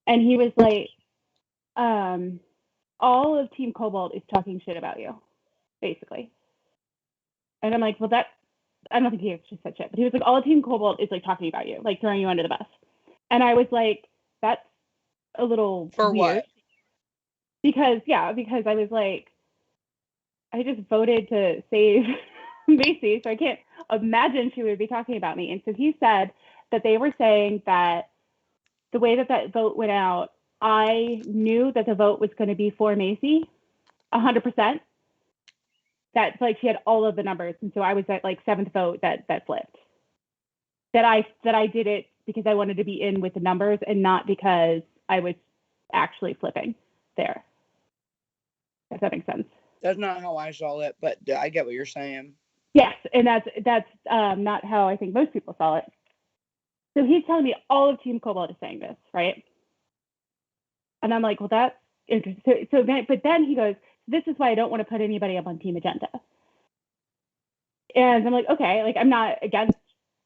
[SPEAKER 7] And he was like, all of Team Cobalt is talking shit about you, basically. And I'm like, well, I don't think he actually said shit, but he was like, all of Team Cobalt is like talking about you, like throwing you under the bus. And I was like, that's a little
[SPEAKER 6] For
[SPEAKER 7] weird.
[SPEAKER 6] what?
[SPEAKER 7] Because I was like, I just voted to save Macy, so I can't imagine she would be talking about me. And so he said that they were saying that the way that vote went out, I knew that the vote was going to be for Macy, 100%. That like she had all of the numbers, and so I was at like 7th vote that flipped. That I did it because I wanted to be in with the numbers and not because I was actually flipping there. If that makes sense.
[SPEAKER 6] That's not how I saw it, but I get what you're saying.
[SPEAKER 7] Yes, and that's not how I think most people saw it. So he's telling me all of Team Cobalt is saying this, right? And I'm like, well, that's interesting. But then he goes, this is why I don't want to put anybody up on Team Agenda. And I'm like, okay, like I'm not against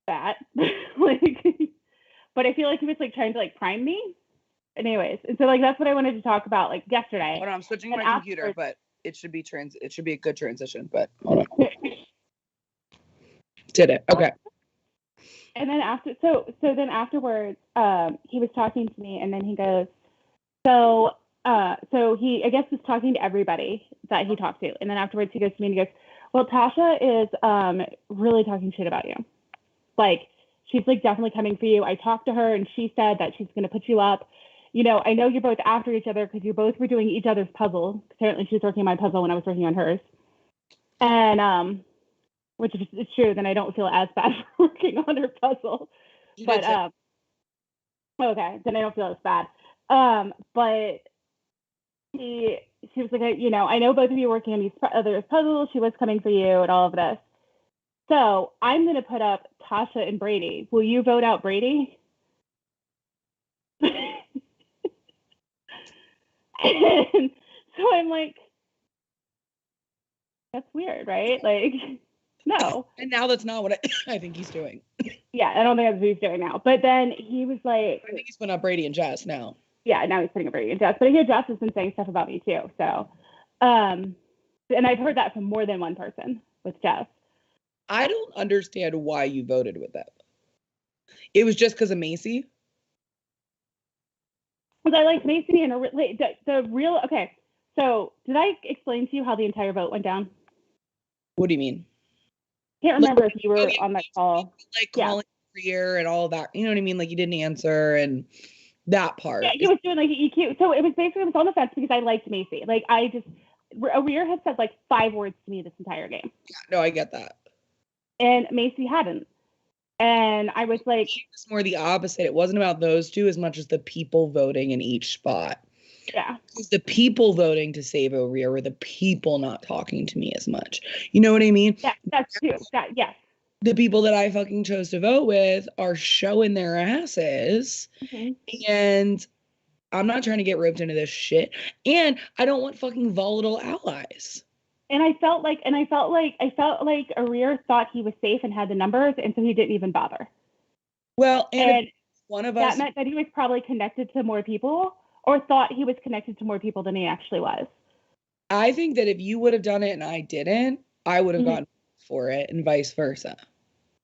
[SPEAKER 7] that, like, but I feel like he was like trying to like prime me. Anyways, and so like that's what I wanted to talk about like yesterday.
[SPEAKER 6] Hold on, I'm switching my computer, but it should be a good transition. But hold on. Did it? Okay.
[SPEAKER 7] And then afterwards, he was talking to me, and then he goes, so he, I guess, was talking to everybody that he talked to, and then afterwards he goes to me and he goes, well, Tasha is really talking shit about you. Like, she's like definitely coming for you. I talked to her and she said that she's going to put you up. You know, I know you're both after each other because you both were doing each other's puzzle. Apparently she was working on my puzzle when I was working on hers. And, which is true, then I don't feel as bad for working on her puzzle. But, okay, then I don't feel as bad. But she was like, you know, I know both of you are working on these other puzzles. She was coming for you and all of this. So I'm going to put up Tasha and Brady. Will you vote out Brady? And so I'm like, that's weird, right? Like, no.
[SPEAKER 6] And now that's not what I think he's doing.
[SPEAKER 7] Yeah, I don't think that's what he's doing now. But then he was like,
[SPEAKER 6] I think he's putting up Brady and Jess now.
[SPEAKER 7] Yeah, now he's putting up Brady and Jess. But I hear Jess has been saying stuff about me too. So, and I've heard that from more than one person with Jess.
[SPEAKER 6] I don't understand why you voted with that. It was just because of Macy?
[SPEAKER 7] Because I like Macy and the real, okay. So did I explain to you how the entire vote went down?
[SPEAKER 6] What do you mean?
[SPEAKER 7] Can't remember if you were on that call.
[SPEAKER 6] Like calling every year and all of that. You know what I mean? Like you didn't answer and that part.
[SPEAKER 7] Yeah, he was doing like EQ. So it was basically, it was on the fence because I liked Macy. Like Arir has said like 5 words to me this entire game.
[SPEAKER 6] Yeah, no, I get that.
[SPEAKER 7] And Macy hadn't. And I was like,
[SPEAKER 6] it was more the opposite. It wasn't about those two as much as the people voting in each spot.
[SPEAKER 7] Yeah.
[SPEAKER 6] Because the people voting to save Arir were the people not talking to me as much. You know what I mean?
[SPEAKER 7] Yeah, that's true. Yes.
[SPEAKER 6] The people that I fucking chose to vote with are showing their asses. Mm-hmm. And I'm not trying to get roped into this shit. And I don't want fucking volatile allies.
[SPEAKER 7] And I felt like Arir thought he was safe and had the numbers, and so he didn't even bother.
[SPEAKER 6] Well, and one of us,
[SPEAKER 7] that meant that he was probably connected to more people, or thought he was connected to more people than he actually was.
[SPEAKER 6] I think that if you would have done it and I didn't, I would have gone for it, and vice versa.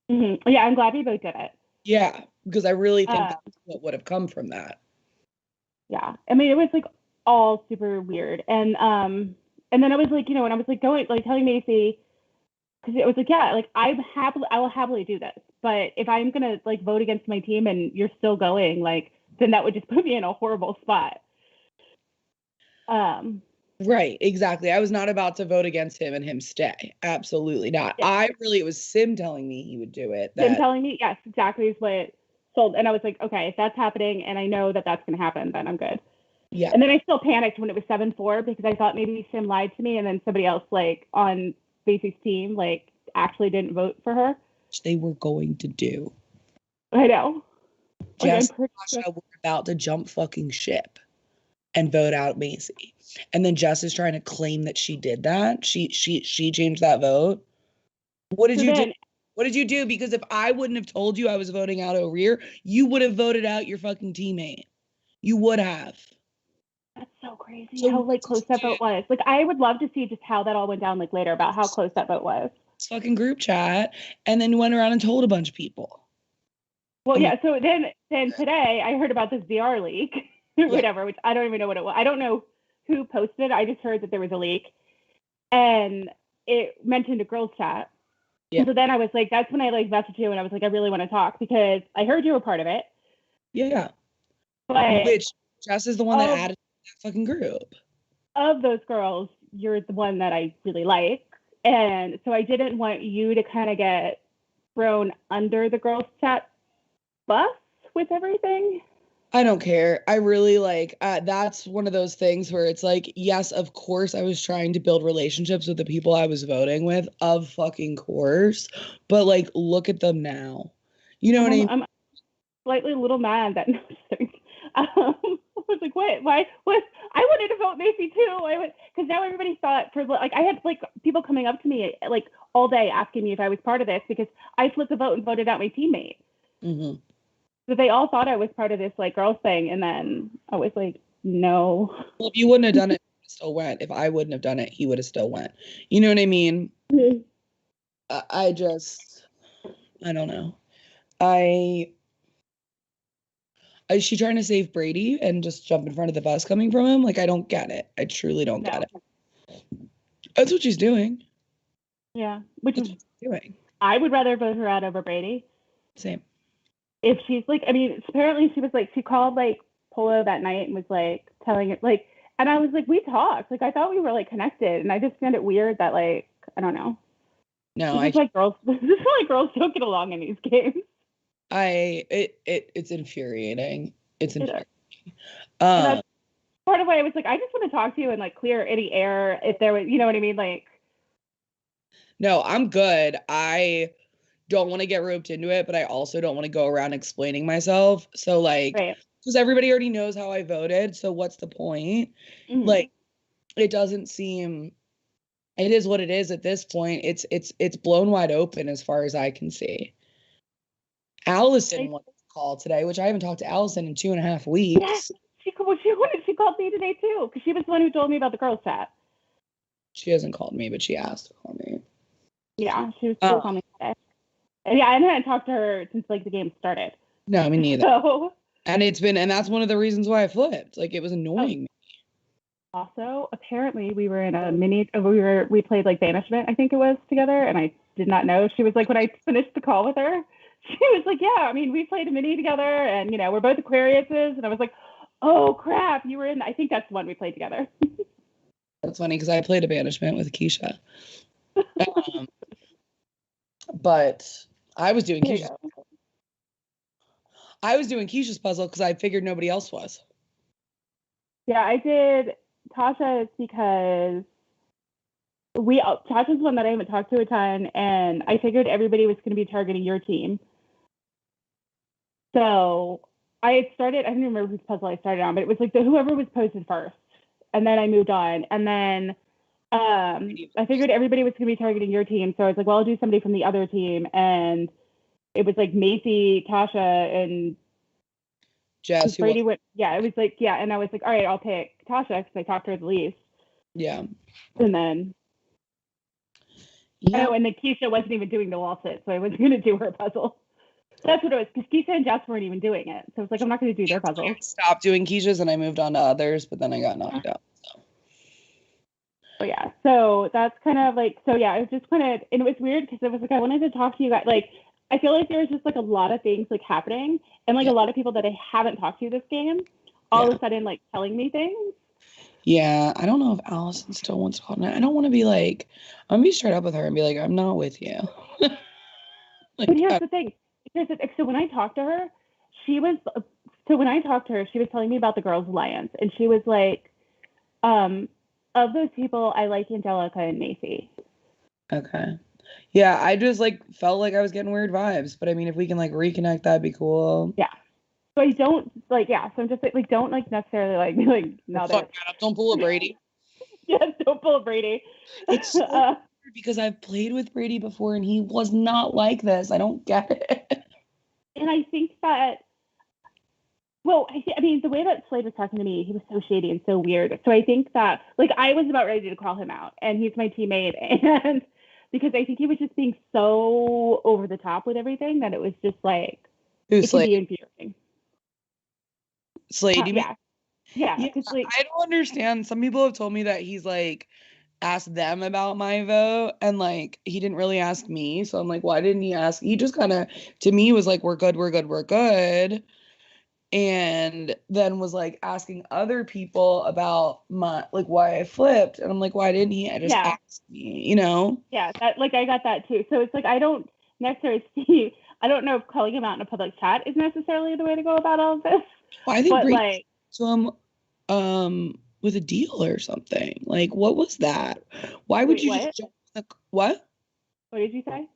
[SPEAKER 7] Mm-hmm. Yeah, I'm glad we both did it.
[SPEAKER 6] Yeah, because I really think that's what would have come from that.
[SPEAKER 7] Yeah, I mean, it was like all super weird, and then I was like, you know, when I was like going, like telling Macy, because it was like, yeah, like I will happily do this, but if I'm gonna like vote against my team and you're still going, like, then that would just put me in a horrible spot.
[SPEAKER 6] Right, exactly. I was not about to vote against him and him stay. Absolutely not. Yeah. It was Sim telling me he would do it.
[SPEAKER 7] Sim telling me, yes, exactly is what sold. And I was like, okay, if that's happening and I know that that's going to happen, then I'm good. Yeah. And then I still panicked when it was 7-4 because I thought maybe Sim lied to me and then somebody else like on Macy's team like actually didn't vote for her.
[SPEAKER 6] Which they were going to do.
[SPEAKER 7] I know.
[SPEAKER 6] Jess and Tasha were about to jump fucking ship and vote out Macy. And then Jess is trying to claim that she did that. She changed that vote. What did you do? What did you do? Because if I wouldn't have told you I was voting out over here, you would have voted out your fucking teammate. You would have.
[SPEAKER 7] That's so crazy how like close that vote was. Like I would love to see just how that all went down like later about how close that vote was.
[SPEAKER 6] Fucking group chat, and then went around and told a bunch of people.
[SPEAKER 7] Well, yeah. So then today I heard about this VR leak, or whatever, which I don't even know what it was. I don't know who posted it. I just heard that there was a leak, and it mentioned a girls chat. Yeah. And so then I was like, that's when I like messaged you, and I was like, I really want to talk because I heard you were part of it.
[SPEAKER 6] Yeah.
[SPEAKER 7] But
[SPEAKER 6] which Jess is the one that added that fucking group.
[SPEAKER 7] Of those girls, you're the one that I really like. And so I didn't want you to kind of get thrown under the girls chat bus with everything.
[SPEAKER 6] I don't care. I really like, that's one of those things where it's like, yes, of course I was trying to build relationships with the people I was voting with, of fucking course. But like, look at them now. You know what I mean?
[SPEAKER 7] I'm slightly a little mad that, I was like, what? Why? What? I wanted to vote Macy too. Because now everybody thought I had like people coming up to me like all day asking me if I was part of this because I flipped the vote and voted out my teammate. Mm-hmm. So they all thought I was part of this like girls thing, and then I was like, no.
[SPEAKER 6] Well, if you wouldn't have done it, he still went. If I wouldn't have done it, he would have still went. You know what I mean? Mm-hmm. I don't know. Is she trying to save Brady and just jump in front of the bus coming from him? Like, I don't get it. I truly don't get it. That's what she's doing.
[SPEAKER 7] Yeah. Which is doing. I would rather vote her out over Brady.
[SPEAKER 6] Same.
[SPEAKER 7] If she's like, I mean, apparently she was like, she called like Polo that night and was like telling it like, and I was like, we talked. Like, I thought we were like connected. And I just found it weird that like, I don't know.
[SPEAKER 6] No,
[SPEAKER 7] this is like girls don't get along in these games.
[SPEAKER 6] It's infuriating. It's infuriating.
[SPEAKER 7] That's part of why I was like, I just want to talk to you and like clear any air if there was, you know what I mean? Like,
[SPEAKER 6] no, I'm good. I don't want to get roped into it, but I also don't want to go around explaining myself. So like, because everybody already knows how I voted. So what's the point? Mm-hmm. Like, it doesn't seem. It is what it is at this point. It's blown wide open as far as I can see. Allison wanted to call today, which I haven't talked to Allison in 2.5 weeks.
[SPEAKER 7] Yes, she called me today too, because she was the one who told me about the girls chat.
[SPEAKER 6] She hasn't called me, but she asked to call me.
[SPEAKER 7] Yeah, she was still calling me today. And yeah, I haven't talked to her since like the game started.
[SPEAKER 6] No, me neither. And that's one of the reasons why I flipped. Like, it was annoying me.
[SPEAKER 7] Also, apparently we were in a we played like Banishment, I think it was, together, and I did not know. She was like, when I finished the call with her, she was like, yeah, I mean, we played a mini together, and you know, we're both Aquariuses, and I was like, oh crap, you were in. I think that's the one we played together.
[SPEAKER 6] That's funny because I played a Banishment with Keisha. But I was doing Keisha's puzzle. I was doing Keisha's puzzle because I figured nobody else was.
[SPEAKER 7] Yeah, I did Tasha's because Tasha's one that I haven't talked to a ton, and I figured everybody was going to be targeting your team. So I had started, I don't remember whose puzzle I started on, but it was like whoever was posted first. And then I moved on. And then I figured everybody was going to be targeting your team. So I was like, well, I'll do somebody from the other team. And it was like Macy, Tasha, and
[SPEAKER 6] Jess.
[SPEAKER 7] Brady went, it was like, and I was like, all right, I'll pick Tasha because I talked to her the least.
[SPEAKER 6] Yeah.
[SPEAKER 7] And then, and then Keisha wasn't even doing the wall sit, so I wasn't going to do her puzzle. That's what it was, because Keisha and Jess weren't even doing it. So it's like, I'm not going to do their puzzle.
[SPEAKER 6] I stopped doing Keisha's and I moved on to others, but then I got knocked out.
[SPEAKER 7] So yeah, so that's kind of like, it was just kind of, and it was weird because it was like, I wanted to talk to you guys. Like, I feel like there's just like a lot of things like happening, and like a lot of people that I haven't talked to this game, all of a sudden like telling me things.
[SPEAKER 6] Yeah, I don't know if Allison still wants to call me. I don't want to be like, I'm gonna be straight up with her and be like, I'm not with you.
[SPEAKER 7] But here's the thing. So when I talked to her, she was telling me about the Girls Alliance, and she was like, of those people, I like Angelica and Macy.
[SPEAKER 6] Okay. Yeah, I just like felt like I was getting weird vibes, but I mean, if we can like reconnect, that'd be cool.
[SPEAKER 7] Yeah. So I don't like, so I'm just like don't like necessarily like be like, no,
[SPEAKER 6] don't pull a Brady.
[SPEAKER 7] Yes, don't pull a Brady.
[SPEAKER 6] It's so because I've played with Brady before and he was not like this. I don't get it.
[SPEAKER 7] And I think that, well, I mean, the way that Slade was talking to me, he was so shady and so weird. So I think that, like, I was about ready to call him out, and he's my teammate, and because I think he was just being so over the top with everything that it was just like, it could be infuriating.
[SPEAKER 6] Slade, you mean?
[SPEAKER 7] Yeah.
[SPEAKER 6] Like, I don't understand. Some people have told me that he's like asked them about my vote, and like he didn't really ask me. So I'm like, why didn't he ask? He just kind of, to me, was like, we're good, we're good, we're good. And then was like asking other people about my, like, why I flipped. And I'm like, why didn't he just ask me, you know?
[SPEAKER 7] Yeah, that, like, I got that too. So it's like, I don't necessarily see, I don't know if calling him out in a public chat is necessarily the way to go about all of this.
[SPEAKER 6] Well, I think like some with a deal or something. Like, what was that? Why would you just jump what?
[SPEAKER 7] What did you say?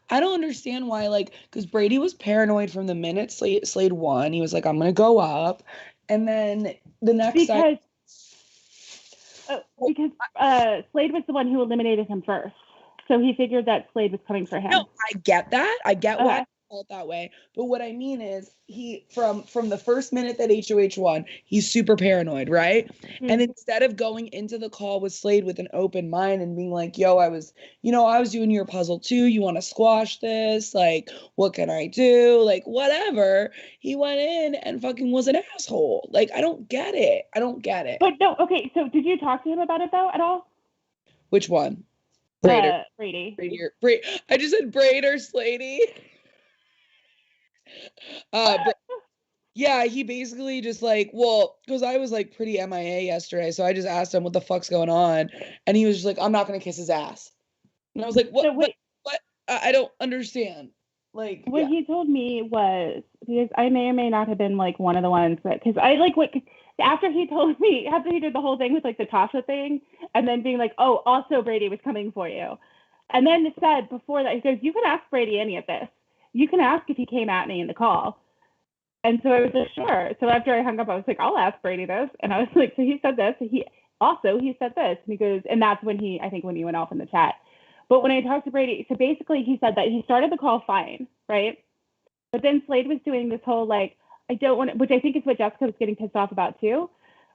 [SPEAKER 6] I don't understand why, like, because Brady was paranoid from the minute Slade won. He was like, I'm gonna go up, and then the next
[SPEAKER 7] because Slade was the one who eliminated him first, so he figured that Slade was coming for him.
[SPEAKER 6] No, I get that. I get why I felt that way. But what I mean is, he from the first minute that HOH won, he's super paranoid, right? Mm-hmm. And instead of going into the call with Slade with an open mind and being like, yo, I was doing your puzzle too. You want to squash this? Like, what can I do? Like, whatever. He went in and fucking was an asshole. Like, I don't get it.
[SPEAKER 7] But no, okay. So did you talk to him about it though at all?
[SPEAKER 6] Which one?
[SPEAKER 7] Brady.
[SPEAKER 6] I just said Braid or Slady. Yeah, he basically just like, well, because I was like pretty MIA yesterday, so I just asked him what the fuck's going on, and he was just like, I'm not gonna kiss his ass, and I was like, what? So what? I don't understand. Like,
[SPEAKER 7] what he told me was, because I may or may not have been like one of the ones that, because I like what. After he did the whole thing with like the Tasha thing, and then being like, oh, also Brady was coming for you. And then said before that, he goes, you can ask Brady any of this. You can ask if he came at me in the call. And so I was like, sure. So after I hung up, I was like, I'll ask Brady this. And I was like, so he said this. He said this. And he goes, and that's when he went off in the chat. But when I talked to Brady, so basically he said that he started the call fine, right? But then Slade was doing this whole like, I don't want to, which I think is what Jessica was getting pissed off about too,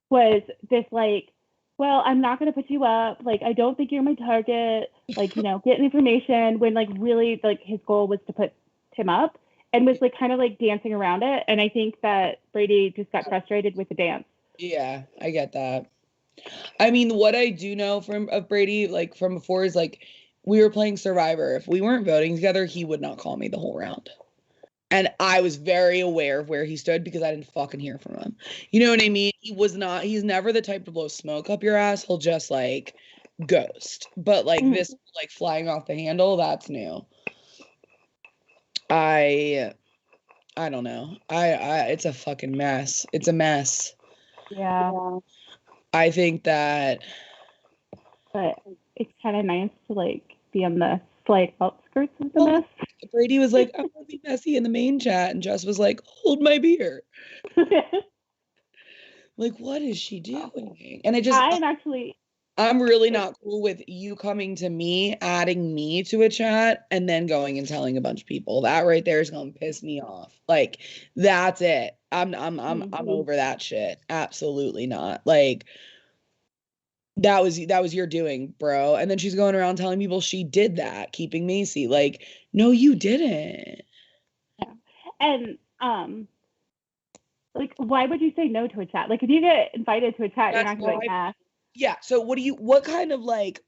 [SPEAKER 7] was this like, well, I'm not going to put you up. Like, I don't think you're my target. Like, get information, when like really like his goal was to put him up, and was like kind of like dancing around it. And I think that Brady just got frustrated with the dance.
[SPEAKER 6] Yeah, I get that. I mean, what I do know of Brady, like from before, is like we were playing Survivor. If we weren't voting together, he would not call me the whole round. And I was very aware of where he stood because I didn't fucking hear from him. You know what I mean? He's never the type to blow smoke up your ass. He'll just like ghost. But like this, like flying off the handle, that's new. I don't know. It's a fucking mess. It's a mess.
[SPEAKER 7] Yeah.
[SPEAKER 6] I think that.
[SPEAKER 7] But it's kind of nice to like be on the slight outskirts of the mess.
[SPEAKER 6] Brady was like, I'm gonna be messy in the main chat, and Jess was like, hold my beer. Like, what is she doing? And I'm really not cool with you coming to me, adding me to a chat, and then going and telling a bunch of people. That right there is gonna piss me off. Like, that's it. I'm over that shit. Absolutely not. Like, that was your doing, bro. And then she's going around telling people she did that, keeping Macy. Like, no, you didn't.
[SPEAKER 7] Yeah. And like, why would you say no to a chat? Like, if you get invited to a chat, you're not gonna be like, nah.
[SPEAKER 6] Yeah. So what kind of like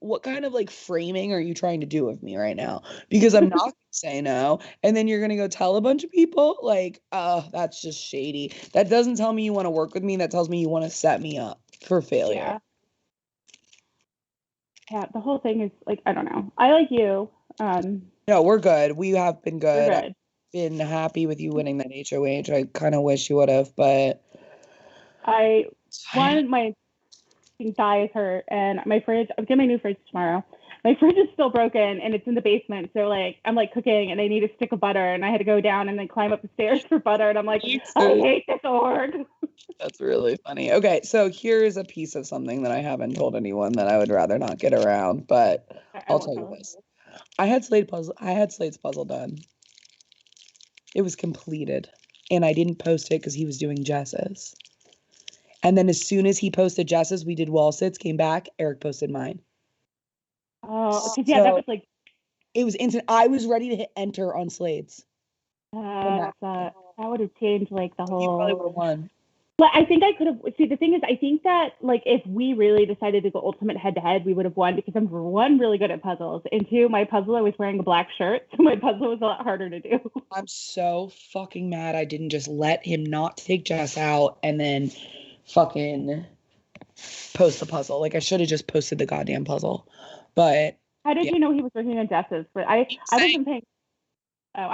[SPEAKER 6] framing are you trying to do with me right now? Because I'm not gonna say no, and then you're gonna go tell a bunch of people. Like, that's just shady. That doesn't tell me you want to work with me. That tells me you want to set me up for failure.
[SPEAKER 7] Yeah, the whole thing is like, I don't know. I like you.
[SPEAKER 6] No, we're good. We have been good.
[SPEAKER 7] We're good.
[SPEAKER 6] I've been happy with you winning that HOH. I kind of wish you would have, but
[SPEAKER 7] my thigh is hurt, and my fridge. I'm getting my new fridge tomorrow. My fridge is still broken, and it's in the basement. So like, I'm like cooking, and I need a stick of butter, and I had to go down and then climb up the stairs for butter, and I'm like, I hate this org.
[SPEAKER 6] That's really funny. Okay, so here's a piece of something that I haven't told anyone that I would rather not get around, but I'll tell you this. I had Slade's puzzle done. It was completed, and I didn't post it because he was doing Jess's. And then as soon as he posted Jess's, we did wall sits, came back, Eric posted mine.
[SPEAKER 7] Oh, because yeah, that was like.
[SPEAKER 6] It was instant. I was ready to hit enter on Slade's.
[SPEAKER 7] That would have changed like the whole.
[SPEAKER 6] You probably would have won.
[SPEAKER 7] But I think I could have. See, the thing is, I think that like if we really decided to go ultimate head to head, we would have won because I'm one really good at puzzles, and two, my puzzler was wearing a black shirt, so my puzzle was a lot harder to do.
[SPEAKER 6] I'm so fucking mad I didn't just let him not take Jess out and then fucking post the puzzle. Like I should have just posted the goddamn puzzle. But
[SPEAKER 7] how did you know he was working on Jess's? But I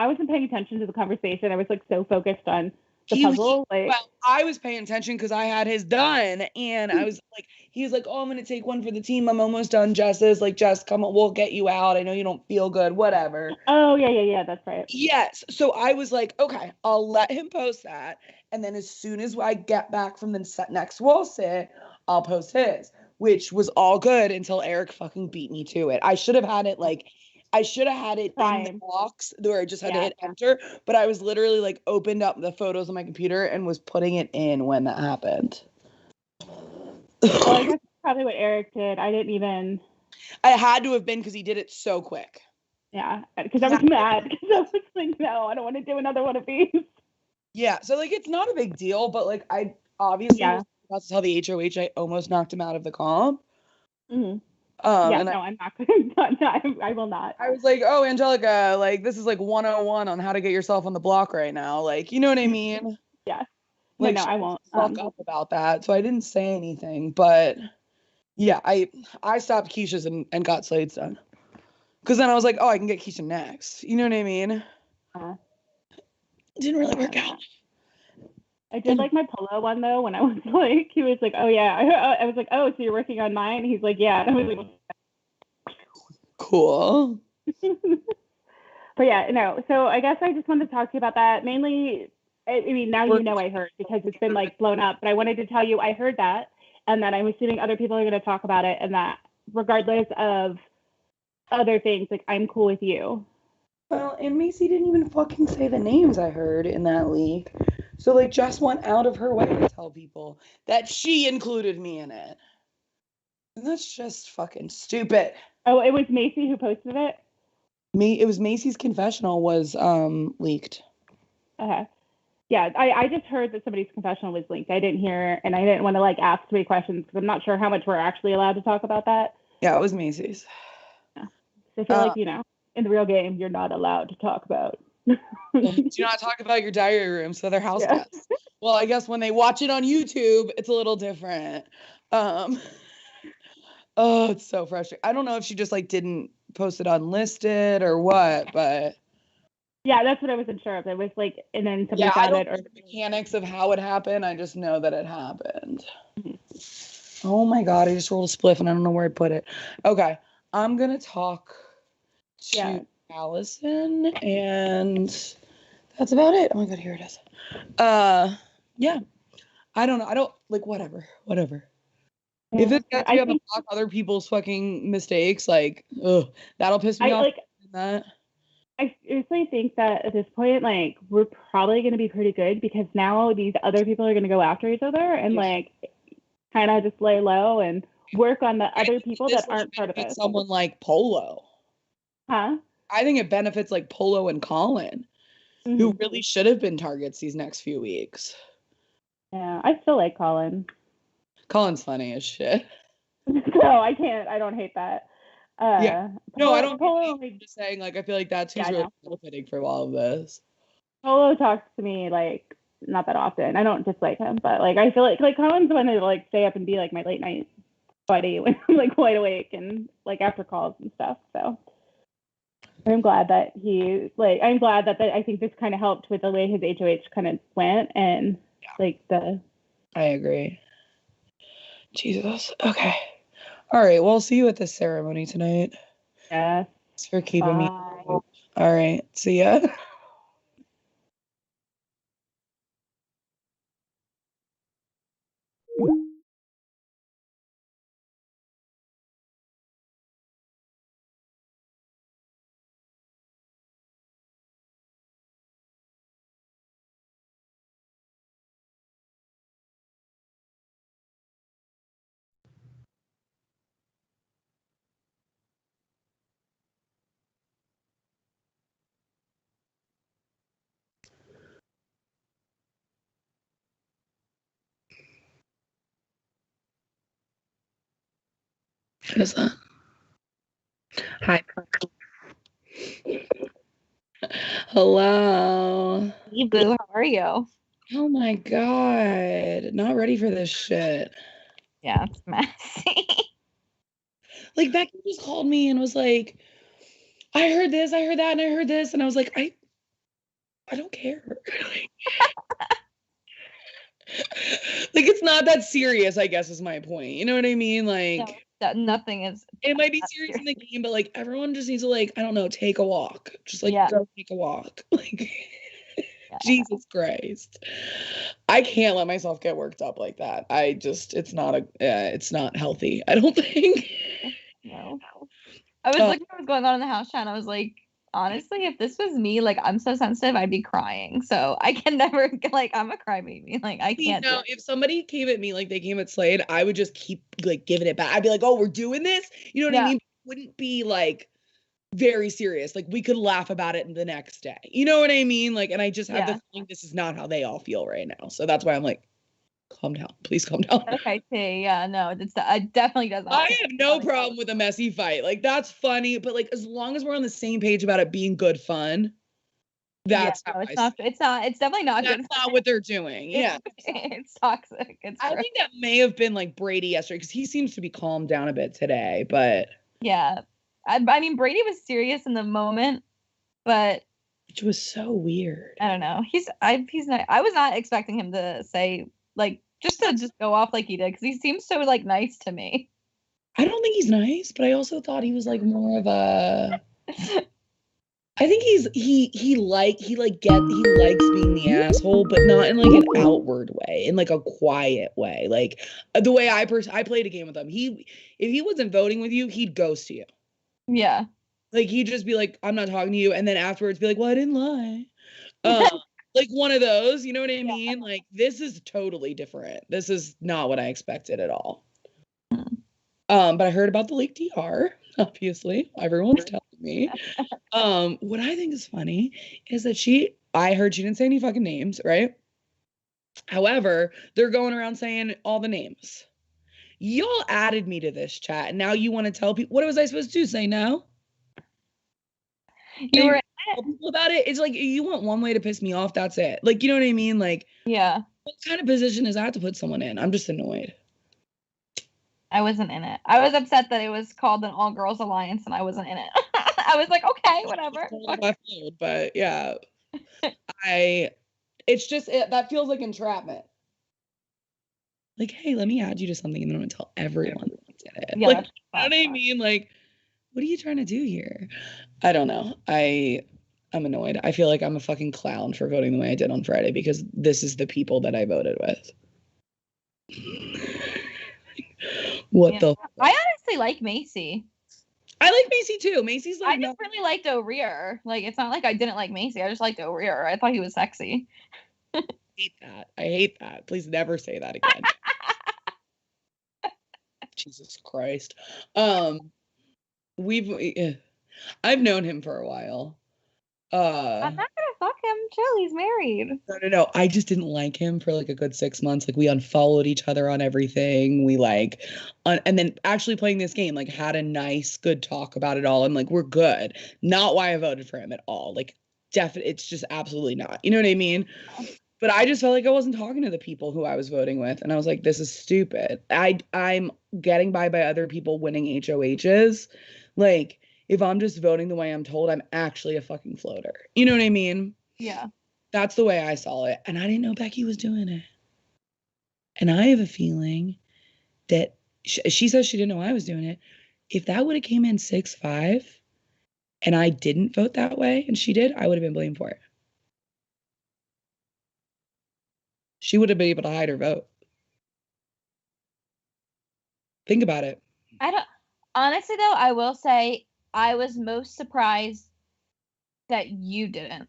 [SPEAKER 7] wasn't paying attention to the conversation. I was like so focused on the puzzle.
[SPEAKER 6] Well, I was paying attention because I had his done, and I was like, he was like, "Oh, I'm gonna take one for the team. I'm almost done, Jess's. Like, Jess, come on, we'll get you out. I know you don't feel good, whatever."
[SPEAKER 7] Oh yeah, that's right.
[SPEAKER 6] Yes. So I was like, okay, I'll let him post that, and then as soon as I get back from the next wall sit, I'll post his, which was all good until Eric fucking beat me to it. I should have had it in the box where I just had to hit enter, but I was literally like opened up the photos on my computer and was putting it in when that happened.
[SPEAKER 7] Well, I guess that's probably what Eric did. I didn't even.
[SPEAKER 6] I had to have been because he did it so quick.
[SPEAKER 7] Yeah, because I was mad because I was like, no, I don't want to do another one of these.
[SPEAKER 6] Yeah, so like it's not a big deal, but like I obviously was about to tell the HOH I almost knocked him out of the comp.
[SPEAKER 7] Mm-hmm.
[SPEAKER 6] I'm
[SPEAKER 7] not going to. I will not.
[SPEAKER 6] I was like, oh, Angelica, like, this is like 101 on how to get yourself on the block right now. Like, you know what I mean?
[SPEAKER 7] Yeah.
[SPEAKER 6] Like,
[SPEAKER 7] no, I won't.
[SPEAKER 6] Fuck up about that. So I didn't say anything. But, yeah, I stopped Keisha's and got Slade's done. Because then I was like, oh, I can get Keisha next. You know what I mean? Didn't really work out.
[SPEAKER 7] I did like my polo one though when I was like, he was like, oh yeah. I was like, oh, so you're working on mine? He's like, yeah. And I was like,
[SPEAKER 6] cool.
[SPEAKER 7] But yeah, no. So I guess I just wanted to talk to you about that. Mainly, I mean, now you know I heard because it's been like blown up. But I wanted to tell you I heard that, and that I'm assuming other people are going to talk about it, and that regardless of other things, like I'm cool with you.
[SPEAKER 6] Well, and Macy didn't even fucking say the names I heard in that leak. So, like, Jess went out of her way to tell people that she included me in it. And that's just fucking stupid.
[SPEAKER 7] Oh, it was Macy who posted it?
[SPEAKER 6] It was Macy's confessional was leaked.
[SPEAKER 7] Okay. Yeah, I just heard that somebody's confessional was leaked. I didn't hear, and I didn't want to, like, ask too many questions because I'm not sure how much we're actually allowed to talk about that.
[SPEAKER 6] Yeah, it was Macy's.
[SPEAKER 7] Yeah. So I feel like, you know, in the real game, you're not allowed to talk about.
[SPEAKER 6] Do not talk about your diary room, so they're house guests. Well, I guess when they watch it on YouTube, it's a little different. Oh, it's so frustrating. I don't know if she just like didn't post it unlisted or what, but
[SPEAKER 7] yeah, that's what I wasn't sure of. It was like, and then somebody
[SPEAKER 6] found
[SPEAKER 7] it, or
[SPEAKER 6] the mechanics of how it happened. I just know that it happened. Mm-hmm. Oh my god, I just rolled a spliff and I don't know where I put it. Okay, I'm gonna talk to Allison, and that's about it. Oh my god, here it is. Yeah, I don't know. I don't like whatever. Yeah. If it gets me on the block, other people's fucking mistakes, like, that'll piss me off. That.
[SPEAKER 7] I seriously think that at this point, like, we're probably going to be pretty good because now these other people are going to go after each other and like kind of just lay low and work on the other people that aren't part of it.
[SPEAKER 6] Someone like Polo.
[SPEAKER 7] Huh?
[SPEAKER 6] I think it benefits like Polo and Colin, who really should have been targets these next few weeks.
[SPEAKER 7] Yeah, I still like Colin.
[SPEAKER 6] Colin's funny as shit.
[SPEAKER 7] No, I can't. I don't hate that.
[SPEAKER 6] Yeah. No, I don't. I'm just saying, like, I feel like that's who's really benefiting from all of this.
[SPEAKER 7] Polo talks to me like not that often. I don't dislike him, but like I feel like Colin's the one to like stay up and be like my late night buddy when I'm like wide awake and like after calls and stuff. So I'm glad that I think this kind of helped with the way his HOH kind of went and like the.
[SPEAKER 6] I agree. Jesus. Okay. All right. Well, I'll see you at the ceremony tonight.
[SPEAKER 7] Yeah.
[SPEAKER 6] Thanks for keeping me. All right. See ya. What is that? Hi. Hello.
[SPEAKER 2] Hey, boo. How are you?
[SPEAKER 6] Oh my God. Not ready for this shit.
[SPEAKER 2] Yeah, it's messy.
[SPEAKER 6] Like, Becky just called me and was like, I heard this, I heard that, and I heard this. And I was like, I don't care. Like, it's not that serious, I guess, is my point. You know what I mean? Like,
[SPEAKER 2] no, nothing is.
[SPEAKER 6] It might be serious in the game, but like everyone just needs to like, I don't know, take a walk. Just like go take a walk. Like Jesus Christ. I can't let myself get worked up like that. It's not healthy. I don't think.
[SPEAKER 2] No. I was looking at what was going on in the house chat and I was like, honestly, if this was me, like I'm so sensitive, I'd be crying. So I can never like I'm a crybaby. Like I can't.
[SPEAKER 6] You know, if somebody came at me like they came at Slade, I would just keep like giving it back. I'd be like, oh, we're doing this. You know what I mean? It wouldn't be like very serious. Like we could laugh about it the next day. You know what I mean? Like, and I just have the feeling this is not how they all feel right now. So that's why I'm like, calm down. Please calm down.
[SPEAKER 2] Okay, see. Yeah, no, it definitely doesn't.
[SPEAKER 6] I have no problem with a messy fight. Like that's funny, but like as long as we're on the same page about it being good fun, that's
[SPEAKER 2] it's definitely not good.
[SPEAKER 6] That's not what they're doing. Yeah.
[SPEAKER 2] It's toxic.
[SPEAKER 6] I think that may have been like Brady yesterday because he seems to be calmed down a bit today, but
[SPEAKER 2] yeah. I mean, Brady was serious in the moment, but
[SPEAKER 6] which was so weird.
[SPEAKER 2] I don't know. He's not. I was not expecting him to say like just go off like he did because he seems so like nice to me.
[SPEAKER 6] I don't think he's nice, but I also thought he was like more of a. I think he likes being the asshole, but not in like an outward way, in like a quiet way. Like the way I played a game with him. If he wasn't voting with you, he'd ghost you.
[SPEAKER 2] Yeah.
[SPEAKER 6] Like he'd just be like, I'm not talking to you, and then afterwards be like, well, I didn't lie. Like one of those, you know what I mean? Like this is totally different. This is not what I expected at all. But I heard about the leaked DR, obviously. Everyone's telling me. What I think is funny is that I heard she didn't say any fucking names, right? However, they're going around saying all the names. Y'all added me to this chat, and now you want to tell people. What was I supposed to do? Say no?
[SPEAKER 2] You were
[SPEAKER 6] people about it. It's like you want one way to piss me off. That's it. Like, you know what I mean? Like,
[SPEAKER 2] yeah.
[SPEAKER 6] What kind of position is that to put someone in? I'm just annoyed.
[SPEAKER 2] I wasn't in it. I was upset that it was called an all-girls alliance, and I wasn't in it. I was like, okay, whatever.
[SPEAKER 6] But yeah, it's just that feels like entrapment. Like, hey, let me add you to something, and then I'm gonna tell everyone that did it. Yeah, like, you know what I mean? Like, what are you trying to do here? I don't know. I'm annoyed. I feel like I'm a fucking clown for voting the way I did on Friday because this is the people that I voted with. What the?
[SPEAKER 2] I honestly like Macy.
[SPEAKER 6] I like Macy too. Macy's like.
[SPEAKER 2] I just really liked O'Rear. Like, it's not like I didn't like Macy. I just liked O'Rear. I thought he was sexy.
[SPEAKER 6] I hate that. Please never say that again. Jesus Christ. I've known him for a while.
[SPEAKER 2] I'm not gonna fuck him. Chill, he's married.
[SPEAKER 6] No. I just didn't like him for like a good 6 months. Like we unfollowed each other on everything. We like, and then actually playing this game, like had a nice, good talk about it all. And like, we're good. Not why I voted for him at all. Like, it's just absolutely not. You know what I mean? But I just felt like I wasn't talking to the people who I was voting with. And I was like, this is stupid. I'm getting by other people winning HOHs. Like, if I'm just voting the way I'm told, I'm actually a fucking floater. You know what I mean?
[SPEAKER 2] Yeah.
[SPEAKER 6] That's the way I saw it. And I didn't know Becky was doing it. And I have a feeling that she says she didn't know I was doing it. If that would have came in 6-5 and I didn't vote that way and she did, I would have been blamed for it. She would have been able to hide her vote. Think about it.
[SPEAKER 2] Honestly, though, I will say I was most surprised that you didn't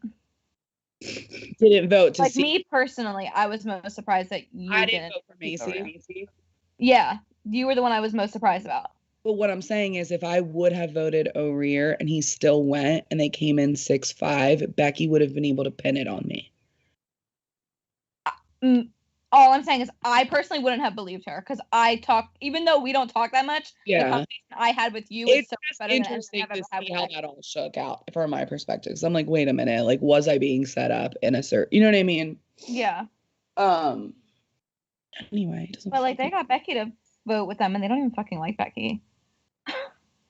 [SPEAKER 6] vote to
[SPEAKER 2] like
[SPEAKER 6] see.
[SPEAKER 2] Me personally, I was most surprised that you
[SPEAKER 6] didn't vote for Macy.
[SPEAKER 2] Yeah, you were the one I was most surprised about.
[SPEAKER 6] But what I'm saying is if I would have voted O'Rear and he still went and they came in 6-5, Becky would have been able to pin it on me.
[SPEAKER 8] all I'm saying is I personally wouldn't have believed her because I talk, even though we don't talk that much, the conversation I had with you is so much better than anything I've ever had with
[SPEAKER 6] how that all shook out from my perspective. So I'm like, wait a minute, like, was I being set up in a certain, you know what I mean?
[SPEAKER 8] Yeah.
[SPEAKER 6] Anyway, it doesn't.
[SPEAKER 8] But like, they got Becky to vote with them, and they don't even fucking like Becky.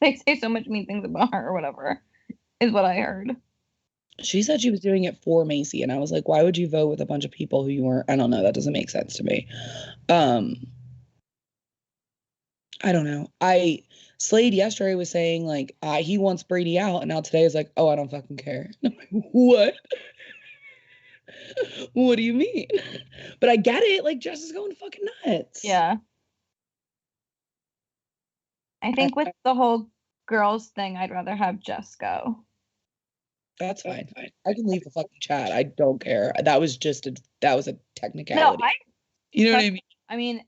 [SPEAKER 8] They say so much mean things about her or whatever, is what I heard.
[SPEAKER 6] She said she was doing it for Macy, and I was like, why would you vote with a bunch of people who you weren't? I don't know. That doesn't make sense to me. I don't know. Slade yesterday was saying like he wants Brady out, and now today is like, oh, I don't fucking care. I'm like, what? What do you mean? But I get it. Like, Jess is going fucking nuts.
[SPEAKER 8] Yeah. I think with the whole girls thing, I'd rather have Jess go.
[SPEAKER 6] That's fine. I can leave the fucking chat. I don't care. That was a technicality.
[SPEAKER 8] No,
[SPEAKER 6] you know what I mean?
[SPEAKER 8] I mean,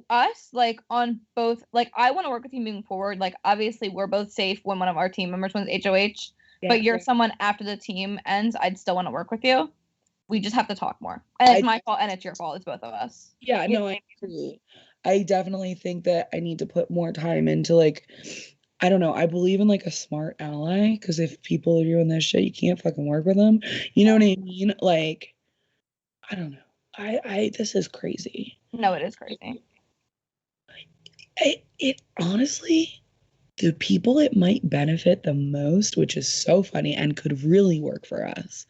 [SPEAKER 8] us, like, on both, like, I want to work with you moving forward. Like, obviously, we're both safe when one of our team members wins HOH, but you're someone after the team ends, I'd still want to work with you. We just have to talk more. And it's my fault and it's your fault. It's both of us.
[SPEAKER 6] Yeah, no, I agree. I definitely think that I need to put more time into, like, I don't know. I believe in, like, a smart ally, because if people are doing this shit, you can't fucking work with them. You know what I mean? Like, I don't know. This is crazy.
[SPEAKER 8] No, it is crazy.
[SPEAKER 6] It honestly, the people it might benefit the most, which is so funny and could really work for us,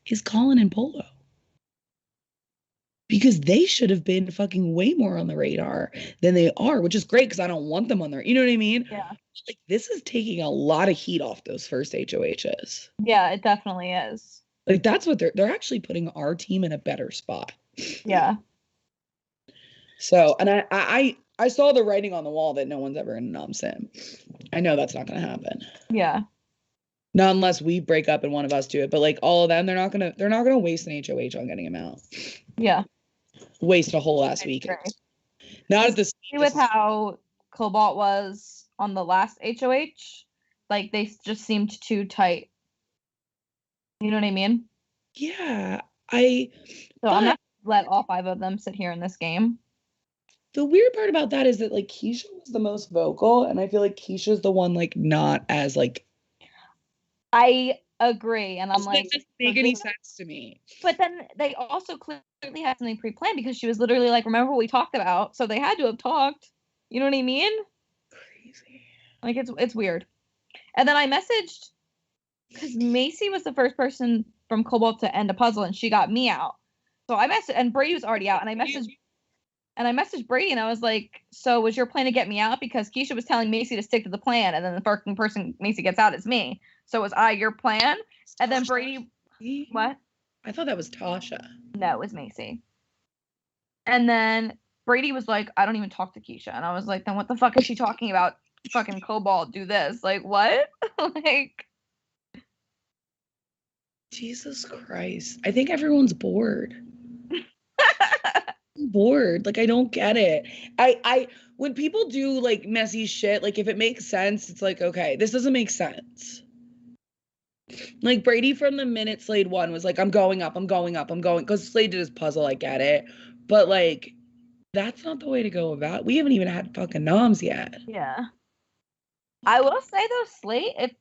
[SPEAKER 6] is Colin and Polo. Because they should have been fucking way more on the radar than they are, which is great because I don't want them on there. You know what I mean?
[SPEAKER 8] Yeah.
[SPEAKER 6] Like, this is taking a lot of heat off those first HOHs.
[SPEAKER 8] Yeah, it definitely is.
[SPEAKER 6] Like, that's what they're actually putting our team in a better spot.
[SPEAKER 8] Yeah.
[SPEAKER 6] So, and I saw the writing on the wall that no one's ever going to nom Sim. I know that's not going to happen.
[SPEAKER 8] Yeah.
[SPEAKER 6] Not unless we break up and one of us do it. But like all of them, they're not gonna waste an HOH on getting him out.
[SPEAKER 8] Yeah.
[SPEAKER 6] Waste a whole last week. Not at this.
[SPEAKER 8] With how Cobalt was on the last HOH, like they just seemed too tight. You know what I mean?
[SPEAKER 6] Yeah,
[SPEAKER 8] So I'm not let all 5 of them sit here in this game.
[SPEAKER 6] The weird part about that is that like Keisha was the most vocal, and I feel like Keisha's the one like not as like.
[SPEAKER 8] I agree, and I'm like,
[SPEAKER 6] that doesn't make any sense to me.
[SPEAKER 8] But then they also clearly had something pre-planned because she was literally like, "Remember what we talked about?" So they had to have talked. You know what I mean?
[SPEAKER 6] Crazy.
[SPEAKER 8] Like it's weird. And then I messaged because Macy was the first person from Cobalt to end a puzzle, and she got me out. So I messaged, and Brady was already out, and I messaged Brady, and I was like, "So was your plan to get me out? Because Keisha was telling Macy to stick to the plan, and then the fucking person Macy gets out is me. So was I your plan?" And then Brady, what?
[SPEAKER 6] I thought that was Tasha.
[SPEAKER 8] No, it was Macy. And then Brady was like, "I don't even talk to Keisha," and I was like, "Then what the fuck is she talking about? Fucking Cobalt, do this? Like what? Like."
[SPEAKER 6] Jesus Christ! I think everyone's bored. Bored. Like, I don't get it. I when people do like messy shit, like if it makes sense, it's like, okay, this doesn't make sense. Like Brady from the minute Slade won was like, I'm going up, because Slade did his puzzle, I get it. But like, that's not the way to go about it. We haven't even had fucking noms yet.
[SPEAKER 8] Yeah. I will say though, Slade, if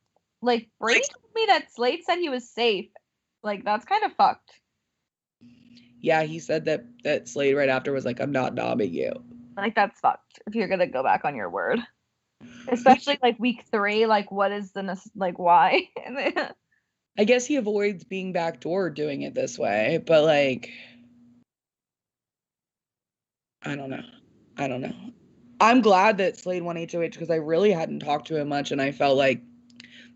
[SPEAKER 8] like Brady told me that Slade said he was safe, like that's kind of fucked.
[SPEAKER 6] Yeah, he said that Slade right after was like, I'm not nomming you.
[SPEAKER 8] Like that's fucked if you're gonna go back on your word. Especially like week 3, like what is like why?
[SPEAKER 6] I guess he avoids being backdoor doing it this way, but like I don't know. I'm glad that Slade won HOH because I really hadn't talked to him much, and I felt like